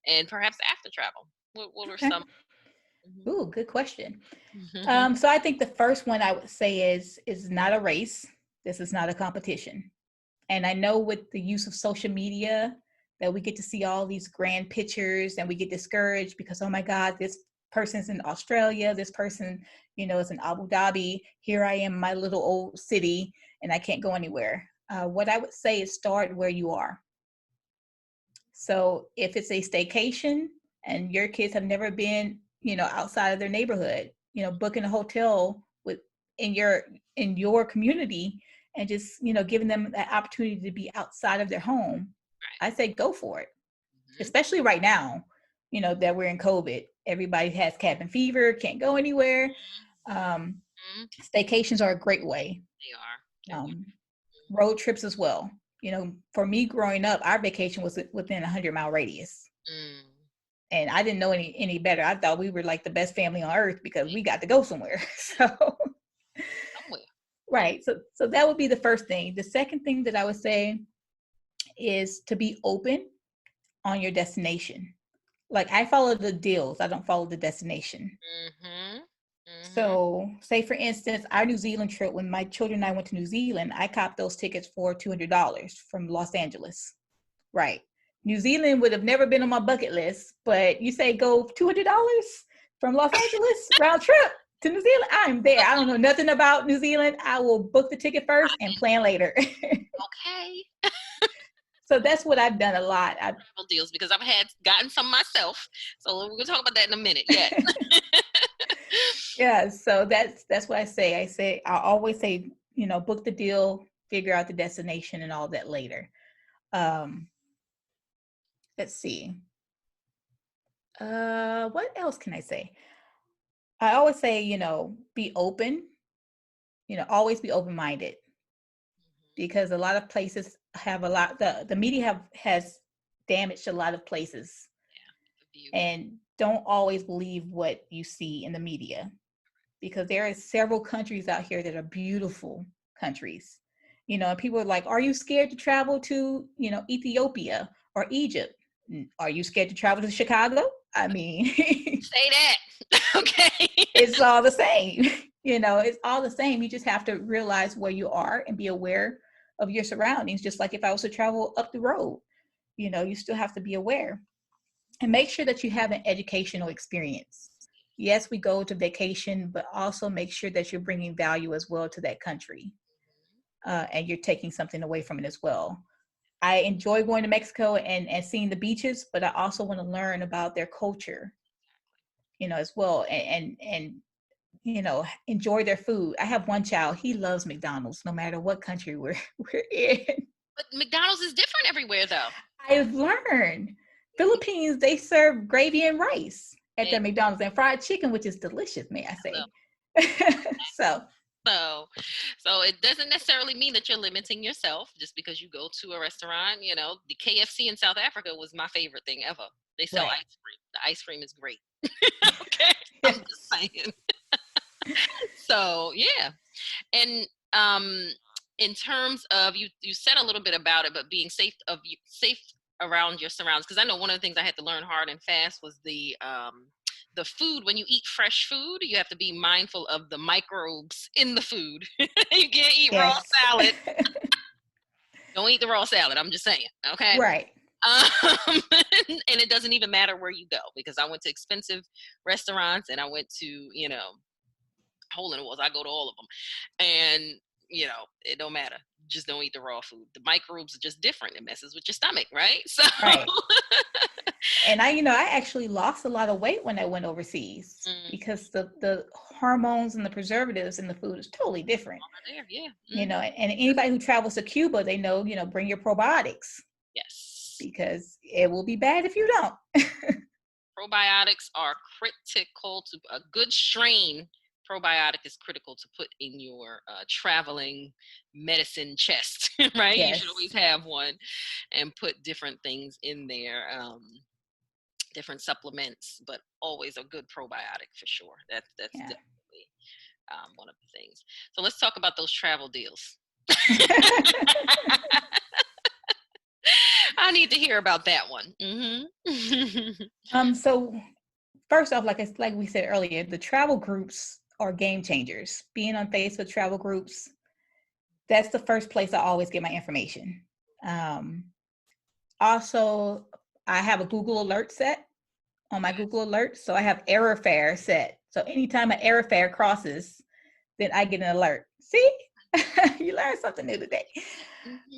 and perhaps after travel? What are okay. some? Mhm. Ooh, good question. So I think the first one I would say is not a race. This is not a competition. And I know with the use of social media that we get to see all these grand pictures and we get discouraged because, oh my God, this person's in Australia, this person, is in Abu Dhabi. Here I am in my little old city and I can't go anywhere. What I would say is start where you are. So if it's a staycation and your kids have never been, outside of their neighborhood, booking a hotel in your community and just, giving them that opportunity to be outside of their home, I say go for it. Especially right now, that we're in COVID. Everybody has cabin fever, can't go anywhere. Staycations are a great way. They are. Road trips as well. For me growing up, our vacation was within a 100-mile radius. And I didn't know any better. I thought we were like the best family on earth because we got to go somewhere. So, right. So that would be the first thing. The second thing that I would say is to be open on your destination. Like I follow the deals. I don't follow the destination. So say for instance, our New Zealand trip, when my children and I went to New Zealand, I copped those tickets for $200 from Los Angeles. Right. New Zealand would have never been on my bucket list, but you say go $200 from Los Angeles round trip to New Zealand. I'm there. I don't know nothing about New Zealand. I will book the ticket first and plan later. Okay. So that's what I've done a lot. Travel deals because I've gotten some myself. So we're gonna talk about that in a minute. Yeah. Yeah. So that's what I say. I always say, book the deal, figure out the destination and all that later. Let's see. What else can I say? I always say, be open, always be open-minded because a lot of places have the media has damaged a lot of places. And don't always believe what you see in the media because there are several countries out here that are beautiful countries. And people are like, are you scared to travel to, Ethiopia or Egypt? Are you scared to travel to Chicago? I mean, say that. Okay. It's all the same. It's all the same. You just have to realize where you are and be aware of your surroundings. Just like if I was to travel up the road, you still have to be aware and make sure that you have an educational experience. Yes, we go to vacation, but also make sure that you're bringing value as well to that country. And you're taking something away from it as well. I enjoy going to Mexico and seeing the beaches, but I also want to learn about their culture, as well, and enjoy their food. I have one child, he loves McDonald's no matter what country we're in. But McDonald's is different everywhere though. I've learned. Philippines, they serve gravy and rice at their McDonald's and fried chicken, which is delicious, may I say. So it doesn't necessarily mean that you're limiting yourself just because you go to a restaurant. The KFC in South Africa was my favorite thing ever. They sell ice cream. The ice cream is great. Okay. I'm just saying. So yeah. And in terms of you said a little bit about it, but being safe around your surroundings, because I know one of the things I had to learn hard and fast was the food. When you eat fresh food, you have to be mindful of the microbes in the food. You can't eat raw salad. Don't eat the raw salad. I'm just saying. Okay. Right. And it doesn't even matter where you go, because I went to expensive restaurants and I went to, hole in the walls. I go to all of them, and it don't matter. Just don't eat the raw food. The microbes are just different. It messes with your stomach, right? So, Right. And I actually lost a lot of weight when I went overseas because the hormones and the preservatives in the food is totally different. There, yeah. And anybody who travels to Cuba, they know, bring your probiotics. Yes. Because it will be bad if you don't. Probiotics are critical to a good strain. Probiotic is critical to put in your traveling medicine chest, right? Yes. You should always have one and put different things in there, different supplements, but always a good probiotic for sure. That's definitely one of the things. So let's talk about those travel deals. I need to hear about that one. So first off, like we said earlier, the travel groups are game changers. Being on Facebook travel groups, that's the first place I always get my information. Also, I have a Google alert set on my Google alerts. So I have error fare set. So anytime an error fare crosses, then I get an alert. See, you learned something new today.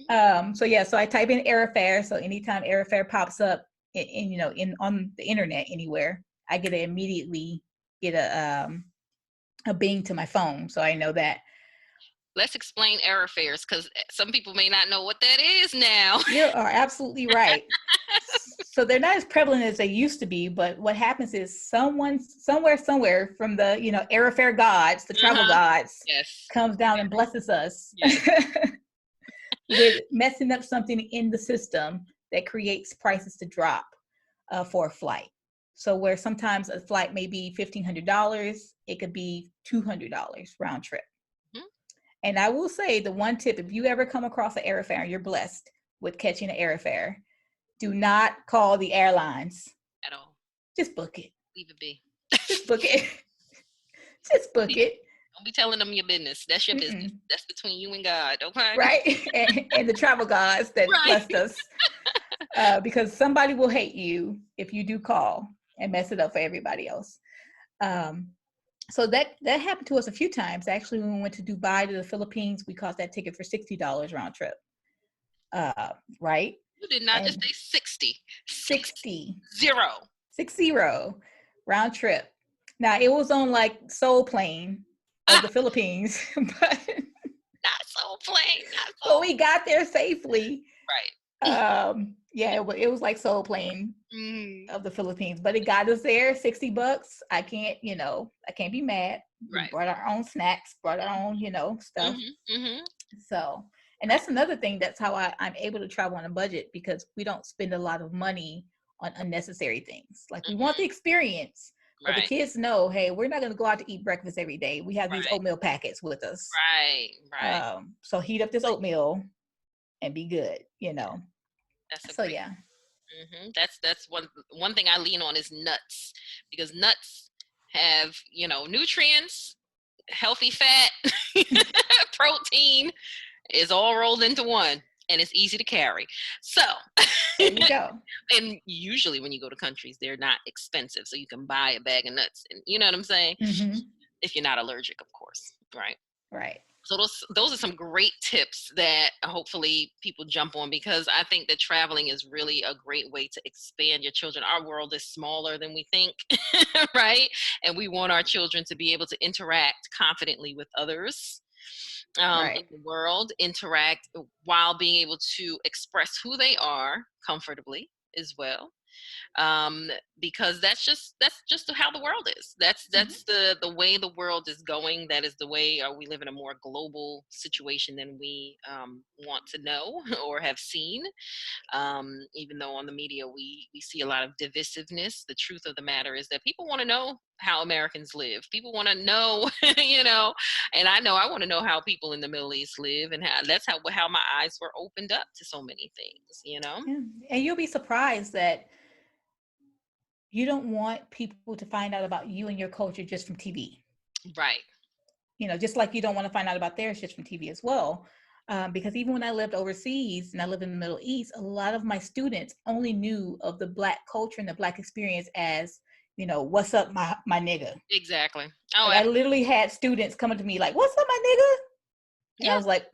So I type in error fare. So anytime error fare pops up on the internet anywhere, I get to immediately get a bing to my phone. So I know that. Let's explain error fares, because some people may not know what that is now. You are absolutely right. So they're not as prevalent as they used to be, but what happens is someone somewhere from the error fare gods, the travel gods, comes down and blesses us with messing up something in the system that creates prices to drop for a flight. So where sometimes a flight may be $1,500, it could be $200 round trip. And I will say the one tip, if you ever come across an error fare and you're blessed with catching an error fare, do not call the airlines. At all. Just book it. Leave it be. Just book it. Just book it. Don't be telling them your business. That's your business. That's between you and God, okay? Right. And the travel gods that blessed us. Because somebody will hate you if you do call and mess it up for everybody else. So that happened to us a few times. Actually, when we went to Dubai to the Philippines, we cost that ticket for $60 round trip. Right? You did not just say 60. 60. 60 round trip. Now it was on Soul Plane of the Philippines, but not Soul Plane. So we got there safely. Right. It was like Soul Plane of the Philippines, but it got us there. $60. I can't be mad. Right. We brought our own snacks, brought our own, stuff. So, and that's another thing. That's how I'm able to travel on a budget, because we don't spend a lot of money on unnecessary things. We want the experience, but the kids know, hey, we're not going to go out to eat breakfast every day. We have these oatmeal packets with us. Right. So heat up this oatmeal and be good, That's That's one thing I lean on is nuts, because nuts have, nutrients, healthy fat, protein is all rolled into one, and it's easy to carry. So there you go. And usually when you go to countries, they're not expensive, so you can buy a bag of nuts, and you know what I'm saying? If you're not allergic, of course. Right. So those are some great tips that hopefully people jump on, because I think that traveling is really a great way to expand your children. Our world is smaller than we think, right? And we want our children to be able to interact confidently with others in the world, interact while being able to express who they are comfortably as well. Because that's just how the world is. That's the way the world is going. That is the way we live in a more global situation than we want to know or have seen. Even though on the media we see a lot of divisiveness, the truth of the matter is that people want to know how Americans live. People want to know, and I know I want to know how people in the Middle East live, and that's how my eyes were opened up to so many things. Yeah. And you'll be surprised that you don't want people to find out about you and your culture just from TV. Right. Just like you don't want to find out about theirs just from TV as well. Because even when I lived overseas and I lived in the Middle East, a lot of my students only knew of the Black culture and the Black experience as, what's up, my nigga. Exactly. Oh, Like, I literally had students coming to me like, what's up, my nigga? And I was like,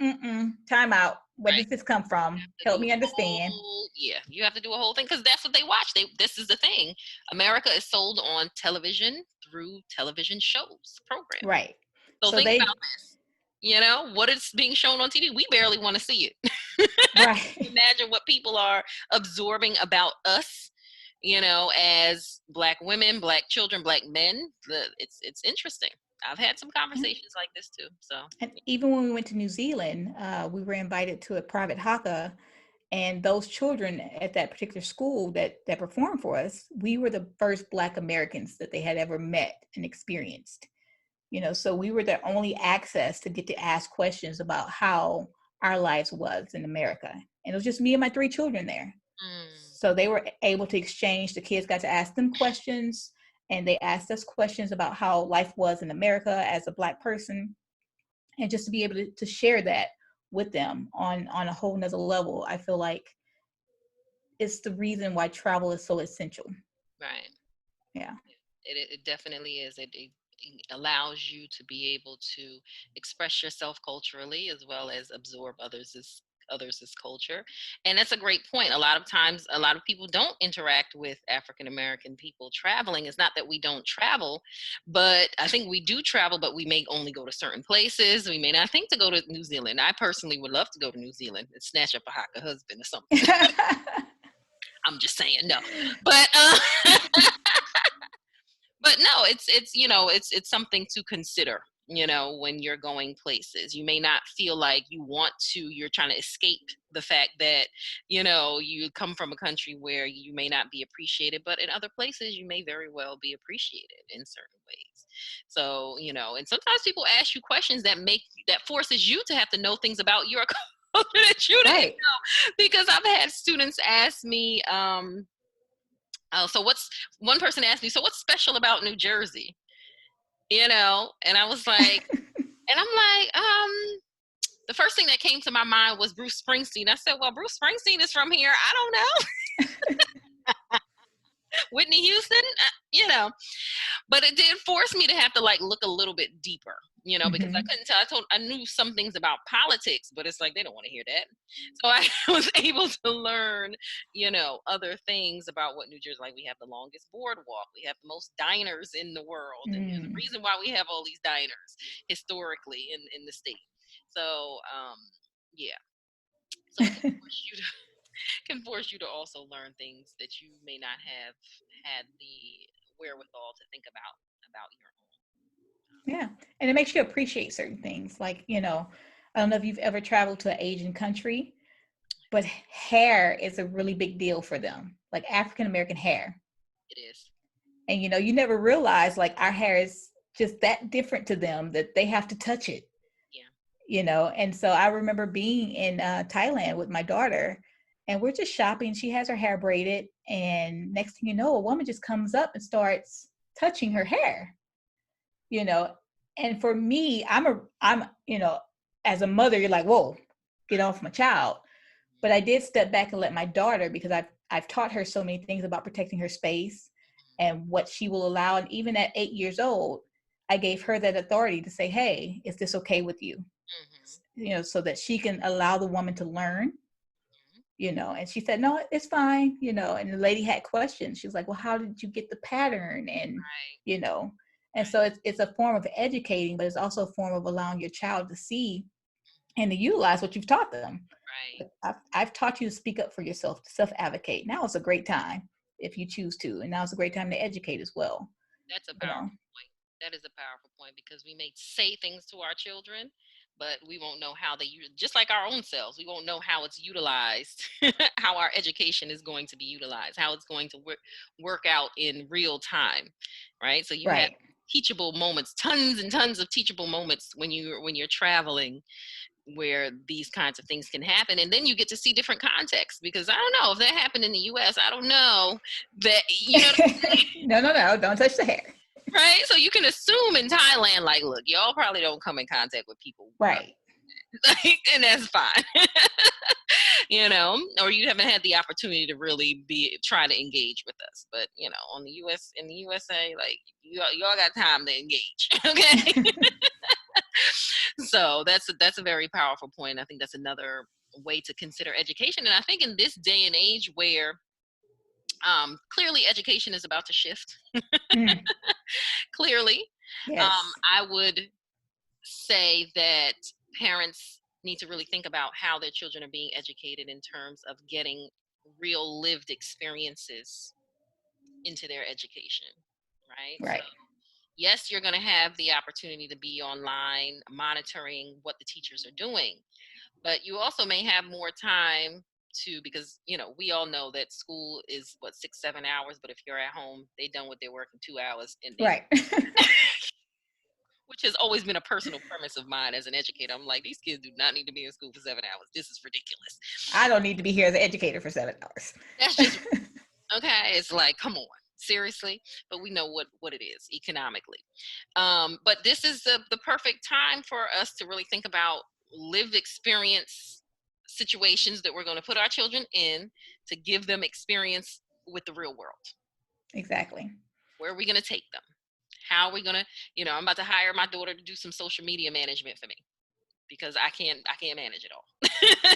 time out. Where does this come from? Help me understand. You have to do a whole thing because that's what they watch. This is the thing. America is sold on television through television shows, programs. Right. So think about this. What is being shown on TV? We barely want to see it. Right. Imagine what people are absorbing about us, as Black women, Black children, Black men. It's interesting. I've had some conversations like this too. So, and even when we went to New Zealand, we were invited to a private haka, and those children at that particular school that performed for us, we were the first Black Americans that they had ever met and experienced. So we were their only access to get to ask questions about how our lives was in America. And it was just me and my 3 children there. So they were able to exchange. The kids got to ask them questions, and they asked us questions about how life was in America as a Black person. And just to be able to share that with them on a whole nother level, I feel like it's the reason why travel is so essential. Right. Yeah. It definitely is. It allows you to be able to express yourself culturally as well as absorb others' culture. And that's a great point. A lot of times, a lot of people don't interact with African American people traveling. It's not that we don't travel, but I think we do travel, but we may only go to certain places. We may not think to go to New Zealand. I personally would love to go to New Zealand and snatch up a haka husband or something. I'm just saying no, but but no, it's something to consider. When you're going places, you may not feel like you want to. You're trying to escape the fact that you come from a country where you may not be appreciated, but in other places you may very well be appreciated in certain ways. So and sometimes people ask you questions that forces you to have to know things about your culture that you didn't know. Because I've had students ask me, so one person asked me, so what's special about New Jersey? And I was like, and I'm like, the first thing that came to my mind was Bruce Springsteen. I said, well, Bruce Springsteen is from here. I don't know. Whitney Houston, but it did force me to have to look a little bit deeper, because I couldn't tell. I knew some things about politics, but it's like, they don't want to hear that. So I was able to learn, other things about what New Jersey, like we have the longest boardwalk. We have the most diners in the world. And there's a reason why we have all these diners historically in the state. So, yeah. So it can force you to also learn things that you may not have had the wherewithal to think about your own. Yeah. And it makes you appreciate certain things. Like, I don't know if you've ever traveled to an Asian country, but hair is a really big deal for them, like African American hair. It is. And, you never realize our hair is just that different to them that they have to touch it. Yeah. And so I remember being in Thailand with my daughter, and we're just shopping. She has her hair braided, and next thing you know, a woman just comes up and starts touching her hair. And for me, I'm as a mother, you're like, whoa, get off my child. But I did step back and let my daughter, because I've taught her so many things about protecting her space and what she will allow. And even at 8 years old, I gave her that authority to say, hey, is this okay with you? So that she can allow the woman to learn, and she said, no, it's fine, and the lady had questions. She was like, well, how did you get the pattern? And, and so it's a form of educating, but it's also a form of allowing your child to see and to utilize what you've taught them. Right. I've taught you to speak up for yourself, to self-advocate. Now is a great time if you choose to. And now is a great time to educate as well. That's a powerful point. That is a powerful point, because we may say things to our children, but we won't know how they use, just like our own selves. We won't know how it's utilized, how our education is going to be utilized, how it's going to work out in real time, right? So you have teachable moments, tons and tons of teachable moments when you're traveling, where these kinds of things can happen. And then you get to see different contexts, because I don't know if that happened in the US. I don't know that, No, don't touch the hair. Right? So you can assume in Thailand, look, y'all probably don't come in contact with people. Right. And that's fine. You know, or you haven't had the opportunity to really try to engage with us. But you know, in the USA, like you all got time to engage. Okay. So that's a very powerful point. I think that's another way to consider education. And I think in this day and age where clearly education is about to shift. Mm, Clearly, yes. I would say that parents need to really think about how their children are being educated in terms of getting real lived experiences into their education, right? So Right. yes, you're going to have the opportunity to be online monitoring what the teachers are doing, but you also may have more time to, because you know we all know that school is what 6-7 hours, but if you're at home they done with their work in 2 hours, and they, Right. which has always been a personal premise of mine as an educator. I'm like, these kids do not need to be in school for 7 hours. This is ridiculous. I don't need to be here as an educator for 7 hours. That's just okay. It's like, come on, seriously. But we know what it is economically. But this is the perfect time for us to really think about lived experience situations that we're going to put our children in to give them experience with the real world. Exactly. Where are we going to take them? How are we going to, you know, I'm about to hire my daughter to do some social media management for me because I can't manage it all.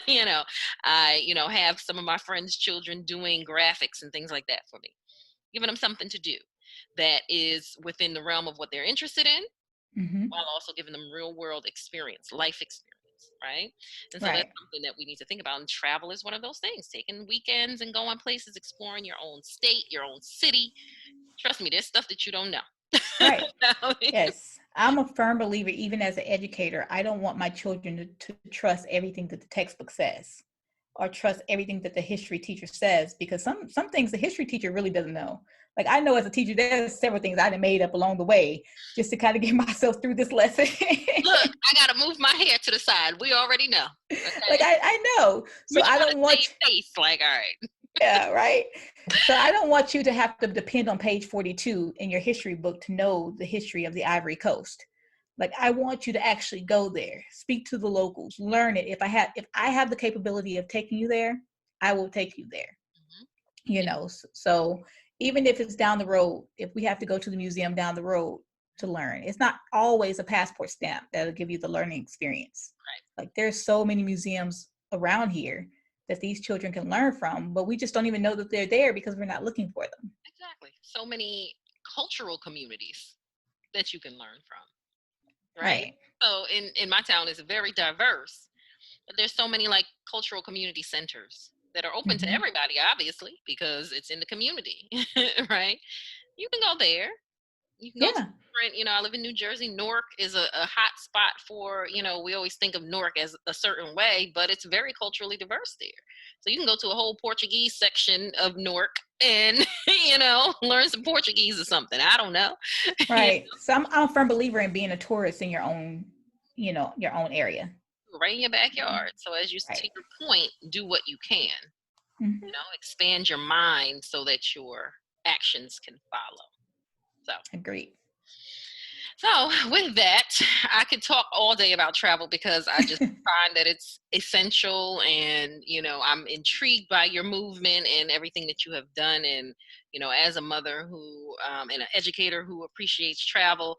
You know, have some of my friends' children doing graphics and things like that for me, giving them something to do that is within the realm of what they're interested in, Mm-hmm. while also giving them real world experience, life experience, right? And so that's Right. something that we need to think about. And travel is one of those things, taking weekends and going places, exploring your own state, your own city. Trust me, there's stuff that you don't know. Right. Yes. I'm a firm believer, even as an educator, I don't want my children to trust everything that the textbook says or trust everything that the history teacher says, because some things the history teacher really doesn't know. Like I know as a teacher, there's several things I done made up along the way just to kind of get myself through this lesson. Look, I gotta move my hair to the side. We already know. Like Okay. I know. So We're I trying to don't want save face. Like, all right. yeah, right. So I don't want you to have to depend on page 42 in your history book to know the history of the Ivory Coast. Like I want you to actually go there, speak to the locals, learn it. If I have the capability of taking you there, I will take you there. Mhm. You know, so even if it's down the road, if we have to go to the museum down the road to learn, it's not always a passport stamp that'll give you the learning experience. Right. Like there's so many museums around here that these children can learn from, but we just don't even know that they're there because we're not looking for them. Exactly. So many cultural communities that you can learn from, right? Right. So in my town is very diverse, but there's so many like cultural community centers that are open to Mm-hmm. everybody, obviously, because it's in the community, right? You can go there. You can go to Yeah. different, you know, I live in New Jersey. Newark is a hot spot for, you know, we always think of Newark as a certain way, but it's very culturally diverse there. So you can go to a whole Portuguese section of Newark and, you know, learn some Portuguese or something. I don't know. You Right. So I'm a firm believer in being a tourist in your own, your own area. know, right in your backyard. So as you, Right. to your point, do what you can, Mm-hmm. you know, expand your mind so that your actions can follow. So Agreed. So, with that, I could talk all day about travel because I just find that it's essential. And, you know, I'm intrigued by your movement and everything that you have done. And, you know, as a mother who, and an educator who appreciates travel,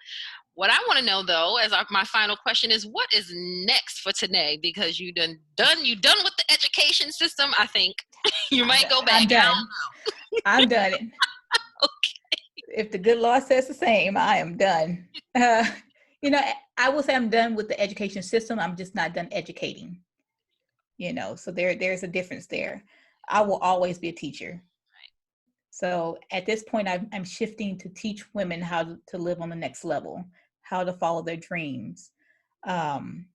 what I want to know though, my final question is, what is next for Tanai? Because you done with the education system. I think you might go back. I'm done. I'm done. If the good Lord says the same, I am done. You know, I will say I'm done with the education system. I'm just not done educating. You know, so there's a difference there. I will always be a teacher. So at this point, I'm shifting to teach women how to live on the next level, how to follow their dreams. Um,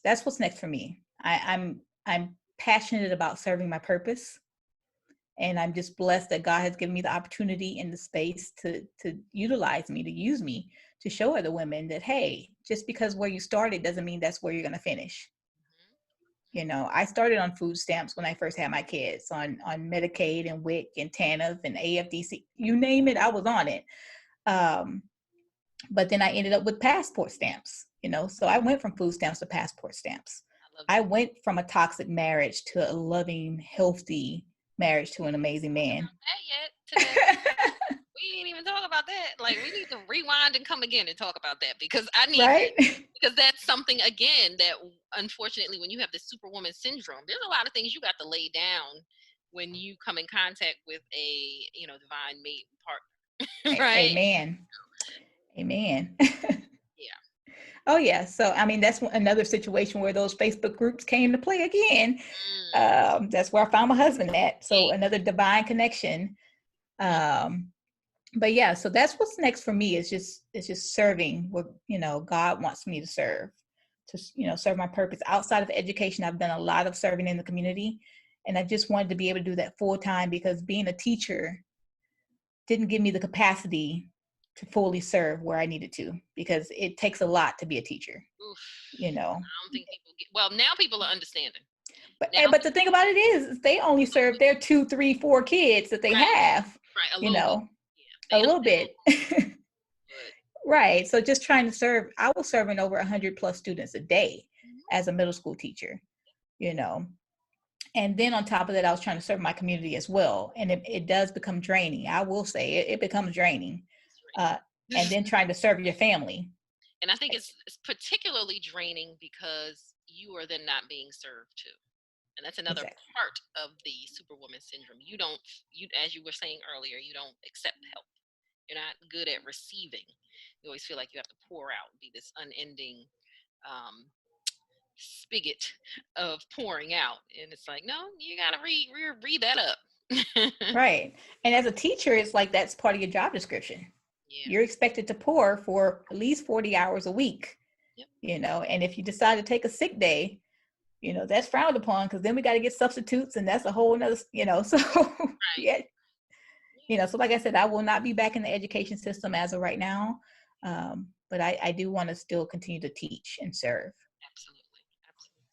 that's what's next for me. I'm passionate about serving my purpose, and I'm just blessed that God has given me the opportunity and the space to utilize me, to use me, to show other women that hey, just because where you started doesn't mean that's where you're going to finish. You know, I started on food stamps when I first had my kids, on Medicaid and WIC and TANF and AFDC, you name it, I was on it. But then I ended up with passport stamps, you know, so I went from food stamps to passport stamps. love I that. went from a toxic marriage to a loving, healthy marriage to an amazing man. That yet today. We ain't even talk about that. Like, we need to rewind and come again and talk about that, because I need Right? because that's something, again, that unfortunately, when you have this Superwoman syndrome, there's a lot of things you got to lay down when you come in contact with a, divine mate partner. Right? Amen. Amen. Yeah. Oh yeah. So I mean, that's another situation where those Facebook groups came to play again. Mm. That's where I found my husband at. So Hey. another divine connection. But yeah, so that's what's next for me, is just serving what God wants me to serve, to serve my purpose. Outside of education, I've done a lot of serving in the community, and I just wanted to be able to do that full time, because being a teacher didn't give me the capacity to fully serve where I needed to, because it takes a lot to be a teacher. Oof. You know. I don't think people well, now people are understanding. But Now, but the thing about it is they only serve their 2, 3, 4 kids that they right, have. right, a You little bit. know, Yeah, a they little bit. understand, but Right. So just trying to serve, I was serving over 100 plus students a day mhm, as a middle school teacher, you know. And then on top of that, I was trying to serve my community as well. And it does become draining. I will say it becomes draining. that's Uh, and right. then trying to serve your family. And I think it's particularly draining because you are then not being served too. And that's another Exactly. part of the Superwoman syndrome. You, as you were saying earlier, you don't accept help. You're not good at receiving. You always feel like you have to pour out, be this unending um, spigot of pouring out. And it's like, no, you got to read that up. Right. And as a teacher, it's like that's part of your job description. Yeah. You're expected to pour for at least 40 hours a week, Yep. and if you decide to take a sick day, that's frowned upon, because then we got to get substitutes, and that's a whole nother, so Right. yeah, Yeah. so like I said, I will not be back in the education system as of right now. But I do want to still continue to teach and serve. Absolutely. Absolutely.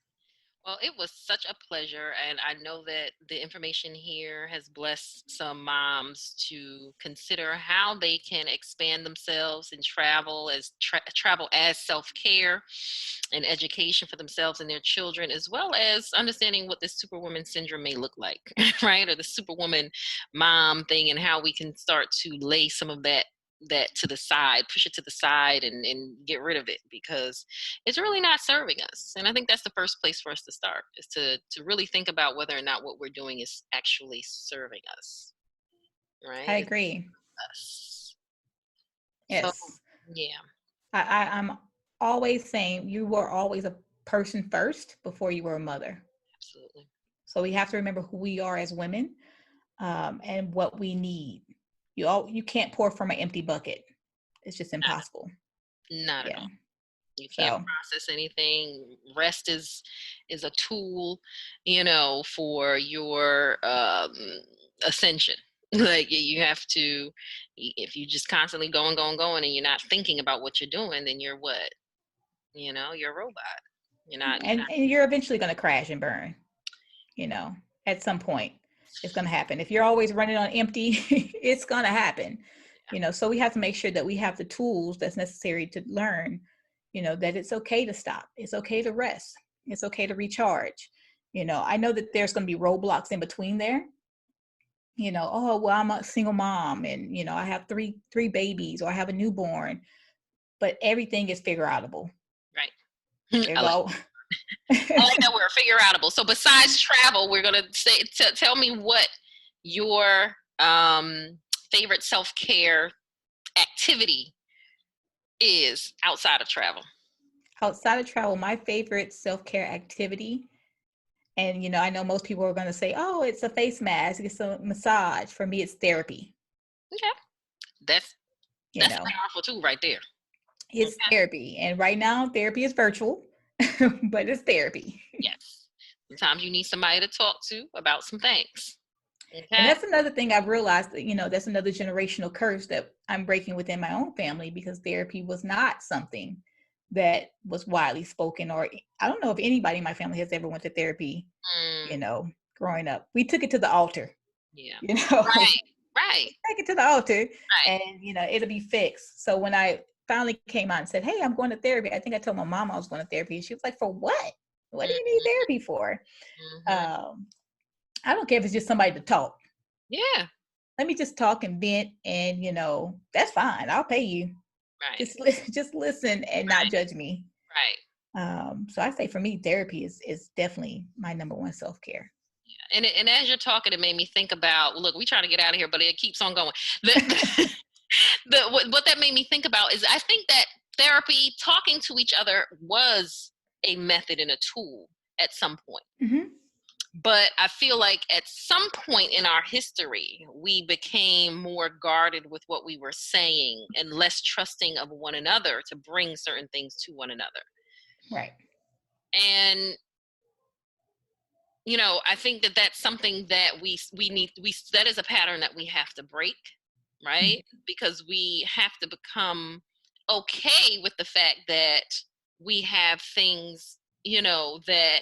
Well, it was such a pleasure, and I know that the information here has blessed some moms to consider how they can expand themselves and travel as self-care and education for themselves and their children, as well as understanding what this Superwoman syndrome may look like, right? Or the Superwoman mom thing, and how we can start to lay some of that to the side, push it to the side, and get rid of it, because it's really not serving us. And I think that's the first place for us to start, is to really think about whether or not what we're doing is actually serving us, I right? It's agree. us. So Yes. yeah, I'm always saying you were always a person first before you were a mother. absolutely. So we have to remember who we are as women, and what we need. You can't pour from an empty bucket. It's just impossible. Not at Yeah. all. You can't So process anything. Rest is a tool, for your ascension. Like, you have to, if you just constantly going, and you're not thinking about what you're doing, then you're what? You're a robot. You're and not. you're eventually going to crash and burn. At some point, it's going to happen. If you're always running on empty, it's going to happen. So we have to make sure that we have the tools that's necessary to learn, that it's okay to stop. It's okay to rest. It's okay to recharge. I know that there's going to be roadblocks in between there. Oh, well, I'm a single mom, and I have three babies, or I have a newborn, but everything is figure outable. Right. There's I like all I like that word, figure outable. So besides travel, we're gonna say, tell me what your favorite self-care activity is outside of travel. outside of travel. My favorite self-care activity, and I know most people are going to say, oh, it's a face mask, it's a massage. For me, it's therapy. Okay, that's you that's know powerful too, right there. it's Okay. therapy, and right now therapy is virtual, but it's therapy. Yes. Sometimes you need somebody to talk to about some things. And Okay. that's another thing I've realized, that that's another generational curse that I'm breaking within my own family, because therapy was not something that was widely spoken, or I don't know if anybody in my family has ever went to therapy. Mm, Growing up, we took it to the altar. yeah. you know Right. Right. Take it to the altar, Right. and it'll be fixed. So when I finally came out and said, hey, I'm going to therapy, I think I told my mom I was going to therapy, and she was like, for what? What do you need therapy for? Mm-hmm. I don't care if it's just somebody to talk. Yeah. Let me just talk and vent, and that's fine. I'll pay you. Right. Just listen and not judge me. Right. So I say for me, therapy is definitely my number one self-care. Yeah. And as you're talking, it made me think about, look, we trying to get out of here, but it keeps on going. What that made me think about is I think that therapy, talking to each other, was a method and a tool at some point. Mm-hmm. But I feel like at some point in our history, we became more guarded with what we were saying and less trusting of one another to bring certain things to one another. Right. And I think that that's something that we need. That is a pattern that we have to break, right? Mm-hmm. Because we have to become okay with the fact that we have things, that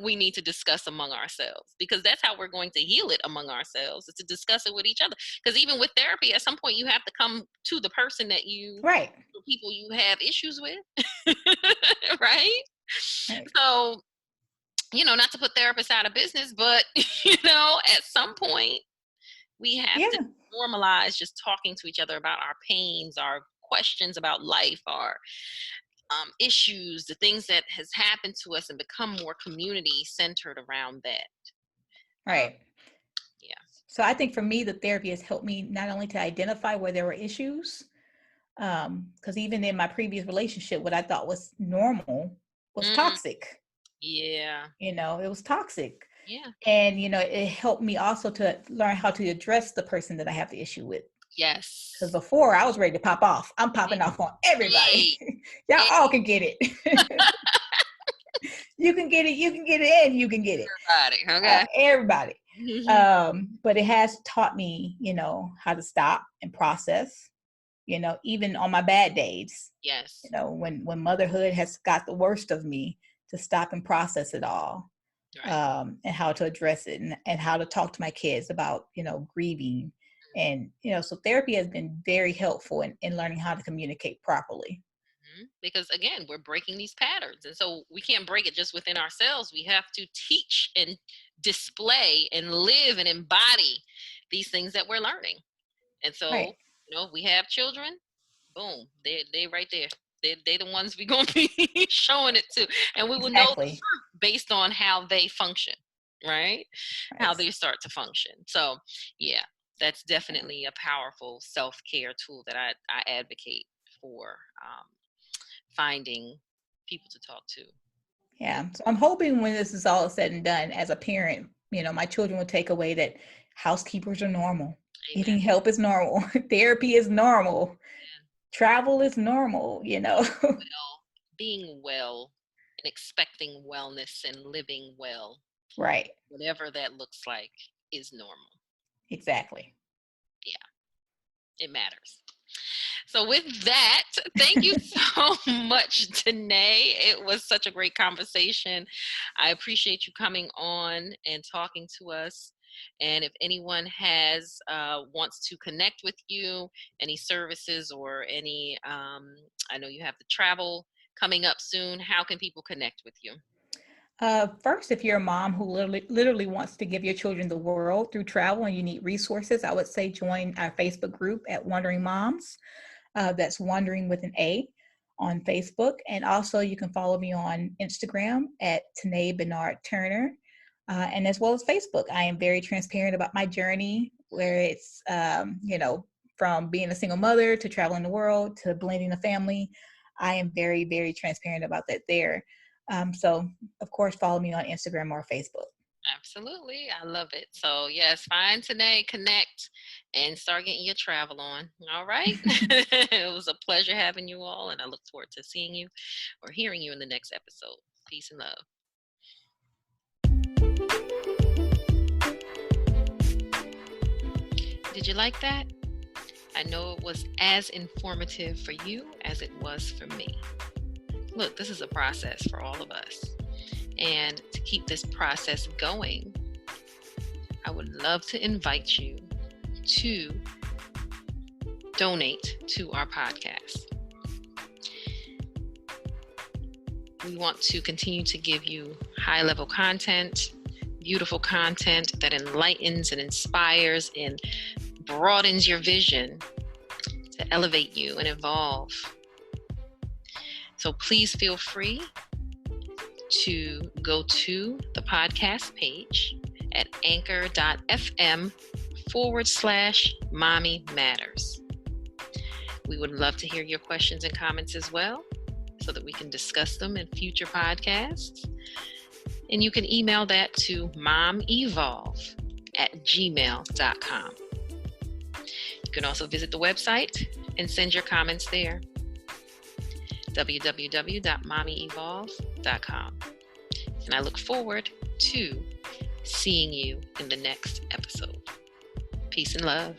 we need to discuss among ourselves, because that's how we're going to heal it among ourselves, is to discuss it with each other. Because even with therapy, at some point you have to come to the person that Right. the people you have issues with, right? Right. So, not to put therapists out of business, but, at some point we have to normalize just talking to each other about our pains, our questions about life, our issues, the things that has happened to us, and become more community centered around that. Right. Yeah. So I think for me, the therapy has helped me not only to identify where there were issues, because even in my previous relationship, what I thought was normal was toxic. Yeah. It was toxic. Yeah. And, it helped me also to learn how to address the person that I have the issue with. Yes. Because before I was ready to pop off. I'm popping off on everybody. Y'all all can get it. You can get it, and you can get it. Everybody. Okay. Everybody. But it has taught me, how to stop and process, even on my bad days. Yes. When motherhood has got the worst of me, to stop and process it all. Right. And how to address it, and how to talk to my kids about, grieving. And, so therapy has been very helpful in learning how to communicate properly. Because again, we're breaking these patterns. And so we can't break it just within ourselves. We have to teach and display and live and embody these things that we're learning. And so, Right. We have children, boom, they right there. They the ones we're going to be showing it to. And we will know the truth based on how they function, right? How they start to function. So, yeah, that's definitely a powerful self-care tool that I advocate for, finding people to talk to. Yeah. So I'm hoping when this is all said and done, as a parent, my children will take away that housekeepers are normal. Amen. Getting help is normal. Therapy is normal. Amen. Travel is normal, Being well and expecting wellness and living well. Right. Whatever that looks like is normal. Exactly. Yeah. It matters. So with that, thank you so much, Tanai. It was such a great conversation. I appreciate you coming on and talking to us. And if anyone wants to connect with you, any services or any, I know you have the travel coming up soon. How can people connect with you? First, if you're a mom who literally wants to give your children the world through travel and you need resources, I would say join our Facebook group at Wandering Moms. That's Wandering with an A on Facebook. And also you can follow me on Instagram at Tanai Bernard Turner. And as well as Facebook. I am very transparent about my journey, where it's, from being a single mother to traveling the world to blending a family. I am very, very transparent about that there. So, of course, follow me on Instagram or Facebook. Absolutely. I love it. So, yes, find Tanai, connect, and start getting your travel on. All right. It was a pleasure having you all, and I look forward to seeing you or hearing you in the next episode. Peace and love. Did you like that? I know it was as informative for you as it was for me. Look, this is a process for all of us. And to keep this process going, I would love to invite you to donate to our podcast. We want to continue to give you high-level content, beautiful content that enlightens and inspires and broadens your vision to elevate you and evolve. So please feel free to go to the podcast page at anchor.fm/Mommy Matters. We would love to hear your questions and comments as well, so that we can discuss them in future podcasts. And you can email that to momevolve@gmail.com. You can also visit the website and send your comments there. www.mommyevolve.com. And I look forward to seeing you in the next episode. Peace and love.